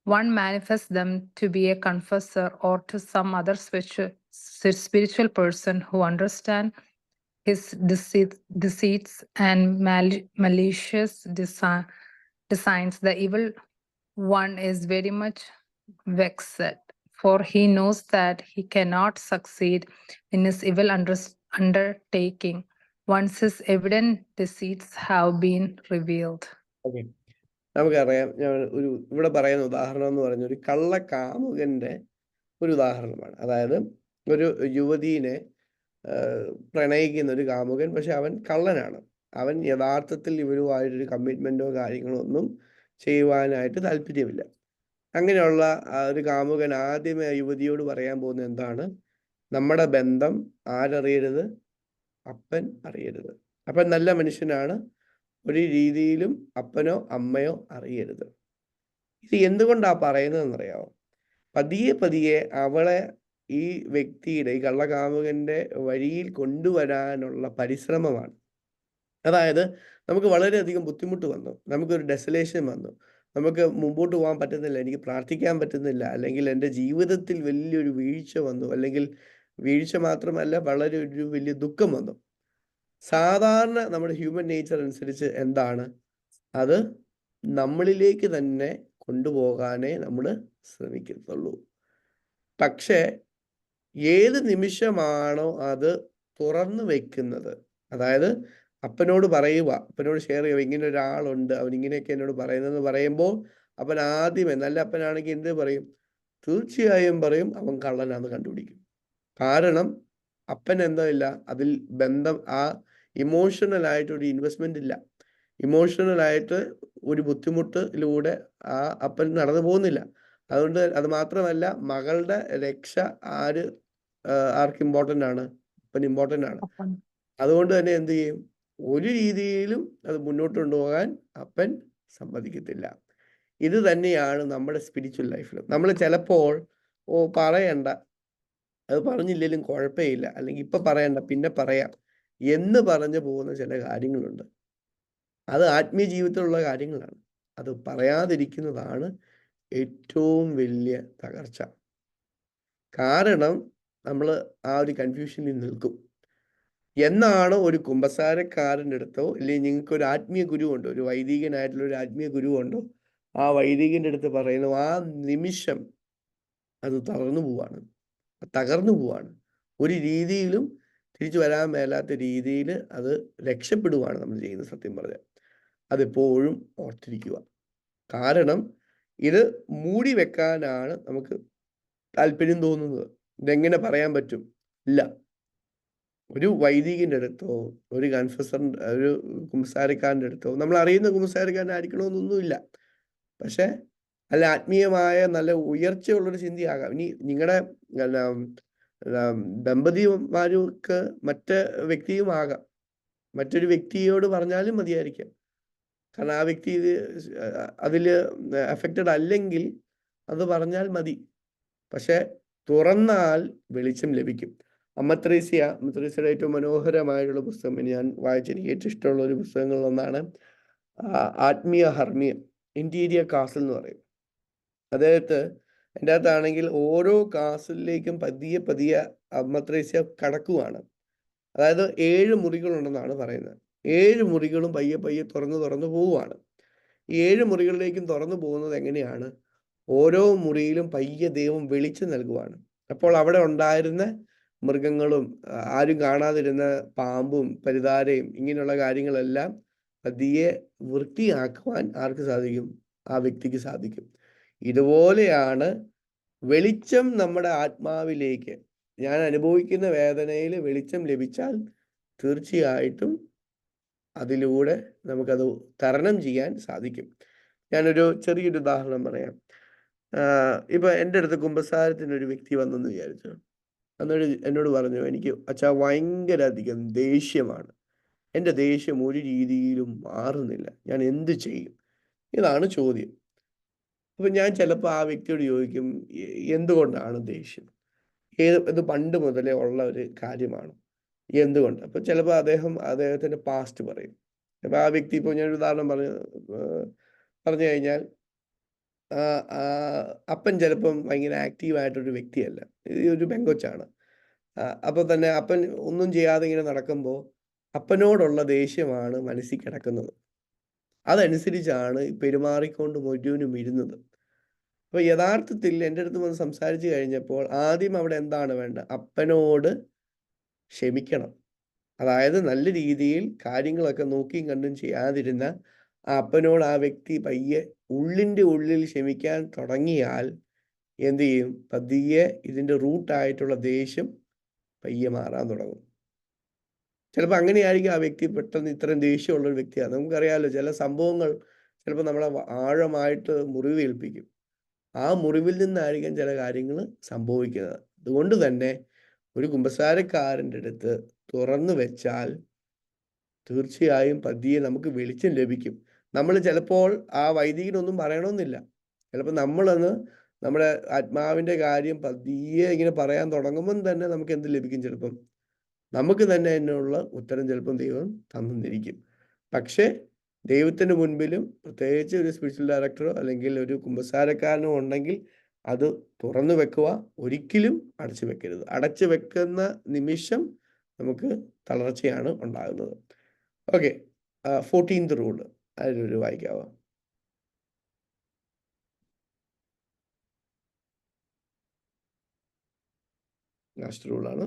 one manifests them to be a confessor or to some other spiritual person who understands his deceits and malicious designs, the evil one is very much vexed, for he knows that he cannot succeed in his evil undertaking once his evident deceits have been revealed. Okay, നമുക്കറിയാം. ഞാൻ ഇവിടെ പറയുന്ന ഉദാഹരണം എന്ന് പറഞ്ഞ ഒരു കള്ളക്കാമുകന്റെ ഒരു ഉദാഹരണമാണ്. അതായത് ഒരു യുവതീനെ പ്രണയിക്കുന്ന ഒരു കാമുകൻ, പക്ഷെ അവൻ കള്ളനാണ്. അവൻ യഥാർത്ഥത്തിൽ ഇവരുമായിട്ടൊരു കമ്മിറ്റ്മെന്റോ കാര്യങ്ങളോ ഒന്നും ചെയ്യുവാനായിട്ട് താല്പര്യമില്ല. അങ്ങനെയുള്ള ഒരു കാമുകൻ ആദ്യമേ ആ യുവതിയോട് പറയാൻ പോകുന്നത് എന്താണ്? നമ്മുടെ ബന്ധം ആരറിയരുത്? അപ്പൻ അറിയരുത്. അപ്പൻ നല്ല മനുഷ്യനാണ്, ഒരു രീതിയിലും അപ്പനോ അമ്മയോ അറിയരുത്. ഇത് എന്തുകൊണ്ടാ പറയുന്നതെന്നറിയാമോ? പതിയെ പതിയെ അവളെ ഈ വ്യക്തിയുടെ, ഈ കള്ളകാമുകന്റെ വഴിയിൽ കൊണ്ടുവരാനുള്ള പരിശ്രമമാണ്. അതായത് നമുക്ക് വളരെയധികം ബുദ്ധിമുട്ട് വന്നു, നമുക്കൊരു ഡെസലേഷൻ വന്നു, നമുക്ക് മുമ്പോട്ട് പോകാൻ പറ്റുന്നില്ല, എനിക്ക് പ്രാർത്ഥിക്കാൻ പറ്റുന്നില്ല, അല്ലെങ്കിൽ എൻ്റെ ജീവിതത്തിൽ വലിയൊരു വീഴ്ച വന്നു, അല്ലെങ്കിൽ വീഴ്ച മാത്രമല്ല വളരെ ഒരു വലിയ ദുഃഖം വന്നു. സാധാരണ നമ്മുടെ ഹ്യൂമൻ നേച്ചർ അനുസരിച്ച് എന്താണ്? അത് നമ്മളിലേക്ക് തന്നെ കൊണ്ടുപോകാനേ നമ്മൾ ശ്രമിക്കത്തുള്ളൂ. പക്ഷേ ഏത് നിമിഷമാണോ അത് തുറന്നു വെക്കുന്നത്, അതായത് അപ്പനോട് പറയുക, അപ്പനോട് ഷെയർ ചെയ്യുക, ഇങ്ങനെ ഒരാളുണ്ട്, അവൻ ഇങ്ങനെയൊക്കെ എന്നോട് പറയുന്നതെന്ന് പറയുമ്പോൾ അപ്പൻ ആദ്യമേ, നല്ല അപ്പനാണെങ്കിൽ എന്ത് പറയും? തീർച്ചയായും പറയും അവൻ കള്ളനാന്ന് കണ്ടുപിടിക്കും. കാരണം അപ്പൻ എന്താ ഇല്ല, അതിൽ ബന്ധം, ആ ഇമോഷണലായിട്ടൊരു ഇൻവെസ്റ്റ്മെന്റ് ഇല്ല. ഇമോഷണലായിട്ട് ഒരു ബുദ്ധിമുട്ടിലൂടെ ആ അപ്പൻ നടന്നു പോകുന്നില്ല. അതുകൊണ്ട് അത് മാത്രമല്ല, മകളുടെ രക്ഷ ആർക്ക് ഇമ്പോർട്ടൻ്റ് ആണ്? അപ്പൻ ഇമ്പോർട്ടൻ്റ് ആണ്. അതുകൊണ്ട് തന്നെ എന്ത് ചെയ്യും? ഒരു രീതിയിലും അത് മുന്നോട്ട് കൊണ്ടുപോകാൻ അപ്പൻ സമ്മതിക്കത്തില്ല. ഇത് തന്നെയാണ് നമ്മുടെ സ്പിരിച്വൽ ലൈഫിലും. നമ്മൾ ചിലപ്പോൾ പറയണ്ട, അത് പറഞ്ഞില്ലെങ്കിലും കുഴപ്പമില്ല, അല്ലെങ്കിൽ ഇപ്പം പറയണ്ട പിന്നെ പറയാം എന്ന് പറഞ്ഞു പോകുന്ന ചില കാര്യങ്ങളുണ്ട്. അത് ആത്മീയ ജീവിതത്തിലുള്ള കാര്യങ്ങളാണ്. അത് പറയാതിരിക്കുന്നതാണ് ഏറ്റവും വലിയ തകർച്ച. കാരണം നമ്മൾ ആ ഒരു കൺഫ്യൂഷനിൽ നിൽക്കും. എന്നാണ് ഒരു കുമ്പസാരക്കാരൻ്റെ അടുത്തോ, അല്ലെങ്കിൽ നിങ്ങൾക്ക് ഒരു ആത്മീയ ഗുരുവുണ്ടോ, ഒരു വൈദികനായിട്ടുള്ള ഒരു ആത്മീയ ഗുരുവുണ്ടോ, ആ വൈദികൻ്റെ അടുത്ത് പറയുന്നു, ആ നിമിഷം അത് തകർന്നു പോവാണ്. ഒരു രീതിയിലും തിരിച്ചു വരാൻ മേലാത്ത രീതിയിൽ അത് രക്ഷപ്പെടുവാണ് നമ്മൾ ചെയ്യുന്നത്. സത്യം പറഞ്ഞാൽ അതെപ്പോഴും ഓർത്തിരിക്കുക. കാരണം ഇത് മൂടി വെക്കാനാണ് നമുക്ക് താല്പര്യം തോന്നുന്നത്. ഇതെങ്ങനെ പറയാൻ പറ്റും? ഇല്ല. ഒരു വൈദികൻ്റെ അടുത്തോ, ഒരു കൺഫസറിൻ്റെ, ഒരു കുമ്പസാരക്കാരൻ്റെ അടുത്തോ, നമ്മൾ അറിയുന്ന കുമ്പസാരക്കാരനായിരിക്കണമെന്നൊന്നുമില്ല, പക്ഷെ നല്ല ആത്മീയമായ നല്ല ഉയർച്ചയുള്ളൊരു ചിന്തയാകാം. ഇനി നിങ്ങളുടെ ദമ്പതിമാർക്ക് മറ്റ് വ്യക്തിയുമാകാം, മറ്റൊരു വ്യക്തിയോട് പറഞ്ഞാലും മതിയായിരിക്കാം. കാരണം ആ വ്യക്തി അതിൽ അഫക്റ്റഡ് അല്ലെങ്കിൽ അത് പറഞ്ഞാൽ മതി. പക്ഷെ തുറന്നാൽ വെളിച്ചം ലഭിക്കും. അമ്മ ത്രേസ്യയുടെ ഏറ്റവും മനോഹരമായിട്ടുള്ള പുസ്തകം, ഞാൻ വായിച്ച് എനിക്ക് ഏറ്റവും ഇഷ്ടമുള്ള ഒരു പുസ്തകങ്ങളിലൊന്നാണ് ആത്മീയ ഹർമ്മ്യം, ഇന്റീരിയർ കാസിൽ എന്ന് പറയും. അദ്ദേഹത്തെ എൻ്റെ അകത്താണെങ്കിൽ ഓരോ കാസിലേക്കും പതിയെ പതിയെ അമ്മ ത്രേസ്യ കടക്കുവാണ്. അതായത് 7 മുറികളുണ്ടെന്നാണ് പറയുന്നത്. 7 മുറികളും പയ്യെ പയ്യെ തുറന്നു പോവുകയാണ്. ഈ 7 മുറികളിലേക്കും തുറന്നു പോകുന്നത് എങ്ങനെയാണ്? ഓരോ മുറിയിലും പയ്യെ ദൈവം വെളിച്ചം നൽകുവാണ്. അപ്പോൾ അവിടെ ഉണ്ടായിരുന്ന മൃഗങ്ങളും ആരും കാണാതിരുന്ന പാമ്പും പരിതാരയും ഇങ്ങനെയുള്ള കാര്യങ്ങളെല്ലാം പതിയെ വൃത്തിയാക്കുവാൻ ആർക്ക് സാധിക്കും? ആ വ്യക്തിക്ക് സാധിക്കും. ഇതുപോലെയാണ് വെളിച്ചം നമ്മുടെ ആത്മാവിലേക്ക്, ഞാൻ അനുഭവിക്കുന്ന വേദനയിൽ വെളിച്ചം ലഭിച്ചാൽ തീർച്ചയായിട്ടും അതിലൂടെ നമുക്കത് തരണം ചെയ്യാൻ സാധിക്കും. ഞാനൊരു ചെറിയൊരു ഉദാഹരണം പറയാം. ഇപ്പൊ എൻ്റെ അടുത്ത് കുമ്പസാരത്തിനൊരു വ്യക്തി വന്നെന്ന് വിചാരിച്ചു. എന്നിട്ട് എന്നോട് പറഞ്ഞു, എനിക്ക് അച്ഛാ ഭയങ്കര അധികം ദേഷ്യമാണ്, എൻ്റെ ദേഷ്യം ഒരു രീതിയിലും മാറുന്നില്ല, ഞാൻ എന്ത് ചെയ്യും? ഇതാണ് ചോദ്യം. അപ്പൊ ഞാൻ ചിലപ്പോൾ ആ വ്യക്തിയോട് ചോദിക്കും, എന്തുകൊണ്ടാണ് ദേഷ്യം? ഇത് പണ്ട് മുതലേ ഉള്ള ഒരു കാര്യമാണ്, എന്തുകൊണ്ട്? അപ്പൊ ചിലപ്പോൾ അദ്ദേഹത്തിന്റെ പാസ്റ്റ് പറയും. അപ്പൊ ആ വ്യക്തി, ഇപ്പോൾ ഞാനൊരു ഉദാഹരണം പറഞ്ഞു കഴിഞ്ഞാൽ, അപ്പൻ ചിലപ്പം ഭയങ്കര ആക്റ്റീവായിട്ടൊരു വ്യക്തിയല്ല, ഒരു പെങ്കൊച്ചാണ്. അപ്പൊ തന്നെ അപ്പൻ ഒന്നും ചെയ്യാതെ ഇങ്ങനെ നടക്കുമ്പോൾ അപ്പനോടുള്ള ദേഷ്യമാണ് മനസ്സിൽ കിടക്കുന്നത്. അതനുസരിച്ചാണ് പെരുമാറിക്കൊണ്ട് മുഴുവനും ഇരുന്നത്. അപ്പോൾ യഥാർത്ഥത്തിൽ എൻ്റെ അടുത്ത് വന്ന് സംസാരിച്ച് കഴിഞ്ഞപ്പോൾ ആദ്യം അവിടെ എന്താണ് വേണ്ടത്? അപ്പനോട് ക്ഷമിക്കണം. അതായത് നല്ല രീതിയിൽ കാര്യങ്ങളൊക്കെ നോക്കിയും കണ്ടും ചെയ്യാതിരുന്ന ആ അപ്പനോട് ആ വ്യക്തി പയ്യെ ഉള്ളിൻ്റെ ഉള്ളിൽ ക്ഷമിക്കാൻ തുടങ്ങിയാൽ എന്ത് ചെയ്യും? പതിയെ ഇതിൻ്റെ റൂട്ടായിട്ടുള്ള ദേഷ്യം പയ്യെ മാറാൻ തുടങ്ങും. ചിലപ്പോൾ അങ്ങനെയായിരിക്കും ആ വ്യക്തി പെട്ടെന്ന് ഇത്രയും ദേഷ്യമുള്ളൊരു വ്യക്തിയാണ്. നമുക്കറിയാമല്ലോ, ചില സംഭവങ്ങൾ ചിലപ്പോൾ നമ്മളെ ആഴമായിട്ട് മുറിവേൽപ്പിക്കും. ആ മുറിവിൽ നിന്നായിരിക്കും ചില കാര്യങ്ങൾ സംഭവിക്കുന്നത്. അതുകൊണ്ട് തന്നെ ഒരു കുമ്പസാരക്കാരൻ്റെ അടുത്ത് തുറന്നു വെച്ചാൽ തീർച്ചയായും പതിയെ നമുക്ക് വെളിച്ചം ലഭിക്കും. നമ്മൾ ചിലപ്പോൾ ആ വൈദികനൊന്നും പറയണമെന്നില്ല. ചിലപ്പോൾ നമ്മളൊന്ന് നമ്മുടെ ആത്മാവിൻ്റെ കാര്യം പതിയെ ഇങ്ങനെ പറയാൻ തുടങ്ങുമ്പം തന്നെ നമുക്ക് എന്ത് ലഭിക്കും? ചിലപ്പം നമുക്ക് തന്നെ അതിനുള്ള ഉത്തരം ചിലപ്പം ദൈവം തന്നിരിക്കും. പക്ഷേ ദൈവത്തിന് മുൻപിലും പ്രത്യേകിച്ച് ഒരു സ്പിരിച്വൽ ഡയറക്ടറോ അല്ലെങ്കിൽ ഒരു കുമ്പസാരക്കാരനോ ഉണ്ടെങ്കിൽ അത് തുറന്നു വെക്കുക, ഒരിക്കലും അടച്ചു വെക്കരുത്. അടച്ചു വെക്കുന്ന നിമിഷം നമുക്ക് തളർച്ചയാണ് ഉണ്ടാകുന്നത്. ഓക്കെ, 14th റൂള് അതിലൊരു വായിക്കാവോ? Last റൂളാണ്.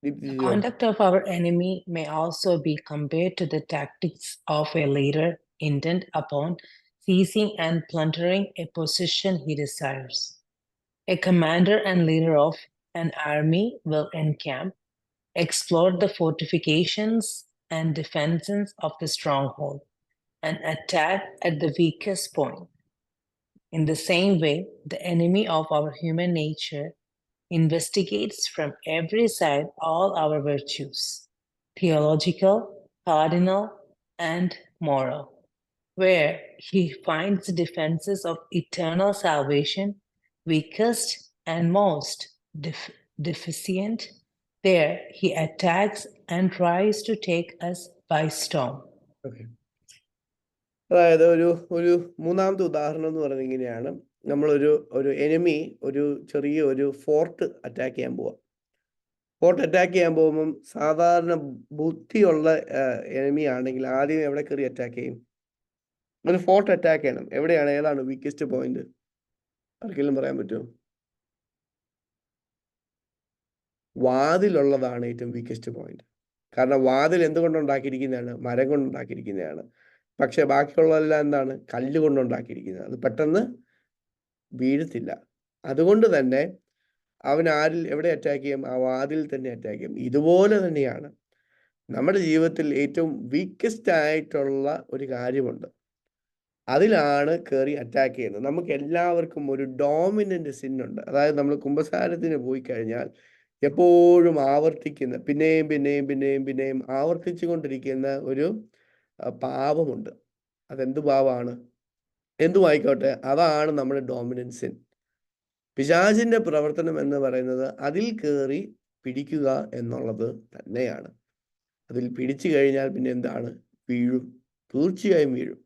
The conduct of our enemy may also be compared to the tactics of a leader intent upon seizing and plundering a position he desires. A commander and leader of an army will encamp, explore the fortifications and defenses of the stronghold, and attack at the weakest point. In the same way, the enemy of our human nature investigates from every side all our virtues, theological, cardinal, and moral. Where he finds the defenses of eternal salvation weakest and most deficient, there he attacks and tries to take us by storm. Okay, അതായത് ഒരു മൂന്നാമത്തെ ഉദാഹരണം എന്ന് പറയുന്നത് ഇങ്ങനെയാണ്. നമ്മളൊരു enemy ഒരു ചെറിയ ഒരു ഫോർട്ട് അറ്റാക്ക് ചെയ്യാൻ പോവാം. ഫോർട്ട് അറ്റാക്ക് ചെയ്യാൻ പോകുമ്പം സാധാരണ ബുദ്ധിയുള്ള എനിമി ആണെങ്കിൽ ആദ്യം എവിടെ കയറി അറ്റാക്ക് ചെയ്യും? ഒരു ഫോർട്ട് അറ്റാക്ക് ചെയ്യണം. എവിടെയാണ്? ഏതാണ് വീക്കസ്റ്റ് പോയിന്റ്? ആർക്കെങ്കിലും പറയാൻ പറ്റുമോ? വാതിലുള്ളതാണ് ഏറ്റവും വീക്കസ്റ്റ് പോയിന്റ്. കാരണം വാതിൽ എന്തുകൊണ്ടുണ്ടാക്കിയിരിക്കുന്നതാണ്? മരം കൊണ്ടുണ്ടാക്കിയിരിക്കുന്നതാണ്. പക്ഷെ ബാക്കിയുള്ളതെല്ലാം എന്താണ്? കല്ല് കൊണ്ടുണ്ടാക്കിയിരിക്കുന്നത്. അത് പെട്ടെന്ന് വീഴത്തില്ല. അതുകൊണ്ട് തന്നെ അവൻ എവിടെ അറ്റാക്ക് ചെയ്യും? ആ വാതിൽ തന്നെ അറ്റാക്ക് ചെയ്യും. ഇതുപോലെ തന്നെയാണ് നമ്മുടെ ജീവിതത്തിൽ ഏറ്റവും വീക്കസ്റ്റ് ആയിട്ടുള്ള ഒരു കാര്യമുണ്ട്. അതിലാണ് കയറി അറ്റാക്ക് ചെയ്യുന്നത്. നമുക്ക് എല്ലാവർക്കും ഒരു ഡോമിനൻ്റ് സിന്നുണ്ട്. അതായത് നമ്മൾ കുമ്പസാരത്തിന് പോയി കഴിഞ്ഞാൽ എപ്പോഴും ആവർത്തിക്കുന്ന പിന്നെയും ആവർത്തിച്ചു കൊണ്ടിരിക്കുന്ന ഒരു പാപമുണ്ട്. അതെന്ത് പാപമാണ്? എന്തുമായിക്കോട്ടെ, അതാണ് നമ്മുടെ ഡോമിനൻറ്റ് സിൻ. പിശാചിൻ്റെ പ്രവർത്തനം എന്ന് പറയുന്നത് അതിൽ കയറി പിടിക്കുക എന്നുള്ളത് തന്നെയാണ്. അതിൽ പിടിച്ചു കഴിഞ്ഞാൽ പിന്നെ എന്താണ്? വീഴും, തീർച്ചയായും വീഴും.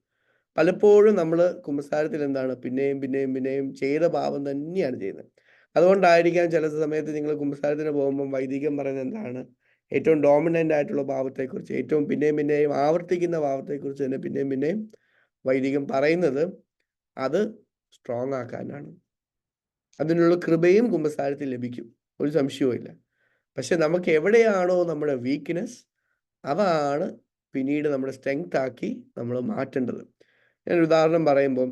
പലപ്പോഴും നമ്മൾ കുമ്പസാരത്തിൽ എന്താണ്? പിന്നെയും ചെയ്ത പാപം തന്നെയാണ് ചെയ്യുന്നത്. അതുകൊണ്ടായിരിക്കാം ചില സമയത്ത് നിങ്ങൾ കുമ്പസാരത്തിന് പോകുമ്പം വൈദികം പറയുന്നത് എന്താണ്? ഏറ്റവും ഡോമിനൻ്റ് ആയിട്ടുള്ള പാപത്തെക്കുറിച്ച്, ഏറ്റവും പിന്നെയും ആവർത്തിക്കുന്ന പാപത്തെക്കുറിച്ച് തന്നെ പിന്നെയും വൈദികം പറയുന്നത് അത് സ്ട്രോങ് ആക്കാനാണ്. അതിനുള്ള കൃപയും കുമ്പസാരത്തിൽ ലഭിക്കും, ഒരു സംശയവും ഇല്ല. പക്ഷെ നമുക്ക് എവിടെയാണോ നമ്മുടെ വീക്ക്നെസ്, അതാണ് പിന്നീട് നമ്മുടെ സ്ട്രെങ്ത് ആക്കി നമ്മൾ മാറ്റേണ്ടത്. ഞാനൊരു ഉദാഹരണം പറയുമ്പം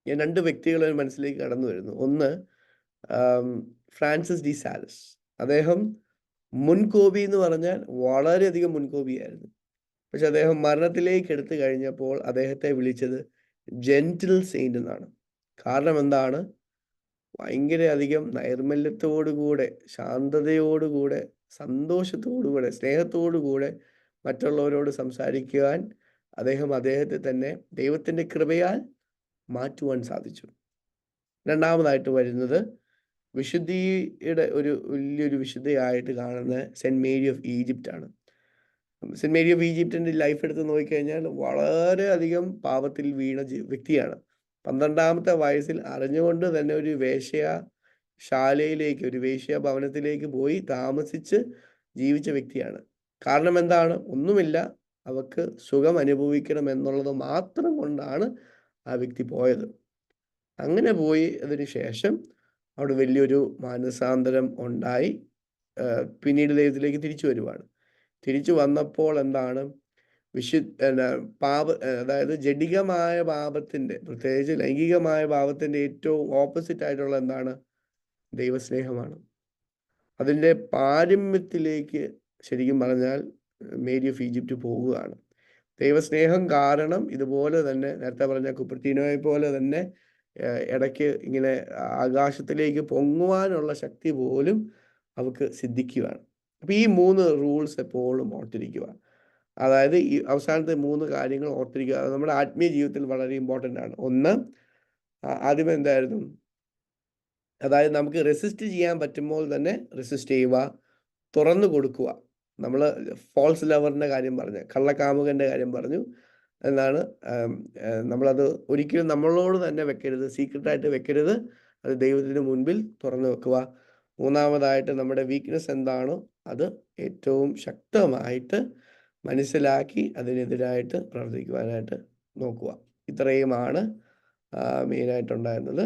ഞാൻ 2 വ്യക്തികളെ മനസ്സിലേക്ക് കടന്നു വരുന്നു. ഒന്ന് ഫ്രാൻസിസ് ഡി സാലസ്. അദ്ദേഹം മുൻകോപി എന്ന് പറഞ്ഞാൽ വളരെയധികം മുൻകോപിയായിരുന്നു. പക്ഷെ അദ്ദേഹം മരണത്തിലേക്ക് എടുത്തു കഴിഞ്ഞപ്പോൾ അദ്ദേഹത്തെ വിളിച്ചത് ജെന്റിൽ സെയിന്റ് എന്നാണ്. കാരണം എന്താണ്? ഭയങ്കര അധികം നൈർമല്യത്തോടുകൂടെ, ശാന്തതയോടുകൂടെ, സന്തോഷത്തോടുകൂടെ, സ്നേഹത്തോടുകൂടെ മറ്റുള്ളവരോട് സംസാരിക്കുവാൻ അദ്ദേഹത്തെ തന്നെ ദൈവത്തിൻ്റെ കൃപയാൽ മാറ്റുവാൻ സാധിച്ചു. രണ്ടാമതായിട്ട് വരുന്നത് വിശുദ്ധിയുടെ ഒരു വലിയൊരു വിശുദ്ധയായിട്ട് കാണുന്ന സെൻറ്റ് മേരി ഓഫ് ഈജിപ്റ്റ് ആണ്. സെൻറ്റ് മേരി ഓഫ് ഈജിപ്റ്റിൻ്റെ ലൈഫ് എടുത്ത് നോക്കിക്കഴിഞ്ഞാൽ വളരെയധികം പാപത്തിൽ വീണ വ്യക്തിയാണ്. 12ാമത്തെ വയസ്സിൽ അറിഞ്ഞുകൊണ്ട് തന്നെ ഒരു വേശ്യാശാലയിലേക്ക്, ഒരു വേശ്യാ ഭവനത്തിലേക്ക് പോയി താമസിച്ച് ജീവിച്ച വ്യക്തിയാണ്. കാരണം എന്താണ്? ഒന്നുമില്ല, അവർക്ക് സുഖം അനുഭവിക്കണം എന്നുള്ളത് മാത്രം കൊണ്ടാണ് ആ വ്യക്തി പോയത്. അങ്ങനെ പോയി അതിന് ശേഷം അവിടെ വലിയൊരു മാനസാന്തരം ഉണ്ടായി. പിന്നീട് ദൈവത്തിലേക്ക് തിരിച്ചു വരുവാണ്. തിരിച്ചു വന്നപ്പോൾ എന്താണ്? അതായത് ജഡികമായ പാപത്തിൻ്റെ, പ്രത്യേകിച്ച് ലൈംഗികമായ പാപത്തിൻ്റെ ഏറ്റവും ഓപ്പോസിറ്റ് ആയിട്ടുള്ള എന്താണ്? ദൈവസ്നേഹമാണ്. അതിൻ്റെ പാരമ്യത്തിലേക്ക് ശരിക്കും പറഞ്ഞാൽ മേരി ഓഫ് ഈജിപ്റ്റ് പോവുകയാണ്. ദൈവസ്നേഹം കാരണം ഇതുപോലെ തന്നെ നേരത്തെ പറഞ്ഞ കുപ്പർട്ടീനോയെ പോലെ തന്നെ ഇടയ്ക്ക് ഇങ്ങനെ ആകാശത്തിലേക്ക് പൊങ്ങുവാനുള്ള ശക്തി പോലും അവർക്ക് സിദ്ധിക്കുകയാണ്. അപ്പം ഈ 3 റൂൾസ് എപ്പോഴും ഓർത്തിരിക്കുക. അതായത് ഈ അവസാനത്തെ 3 കാര്യങ്ങൾ ഓർത്തിരിക്കുക. അത് നമ്മുടെ ആത്മീയ ജീവിതത്തിൽ വളരെ ഇമ്പോർട്ടൻ്റ് ആണ്. ഒന്ന്, ആദ്യം എന്തായിരുന്നു? അതായത് നമുക്ക് റെസിസ്റ്റ് ചെയ്യാൻ പറ്റുമ്പോൾ തന്നെ റെസിസ്റ്റ് ചെയ്യുക, തുറന്നു കൊടുക്കുക. നമ്മൾ ഫോൾസ് ലവറിൻ്റെ കാര്യം പറഞ്ഞു, കള്ളക്കാമുകൻ്റെ കാര്യം പറഞ്ഞു. എന്നാണ് നമ്മളത് ഒരിക്കലും നമ്മളോട് തന്നെ വെക്കരുത്, സീക്രട്ടായിട്ട് വെക്കരുത്. അത് ദൈവത്തിന് മുൻപിൽ തുറന്നു വെക്കുക. മൂന്നാമതായിട്ട് നമ്മുടെ വീക്ക്നെസ് എന്താണോ അത് ഏറ്റവും ശക്തമായിട്ട് മനസ്സിലാക്കി അതിനെതിരായിട്ട് പ്രവർത്തിക്കുവാനായിട്ട് നോക്കുക. ഇത്രയുമാണ് മെയിനായിട്ടുണ്ടായിരുന്നത്.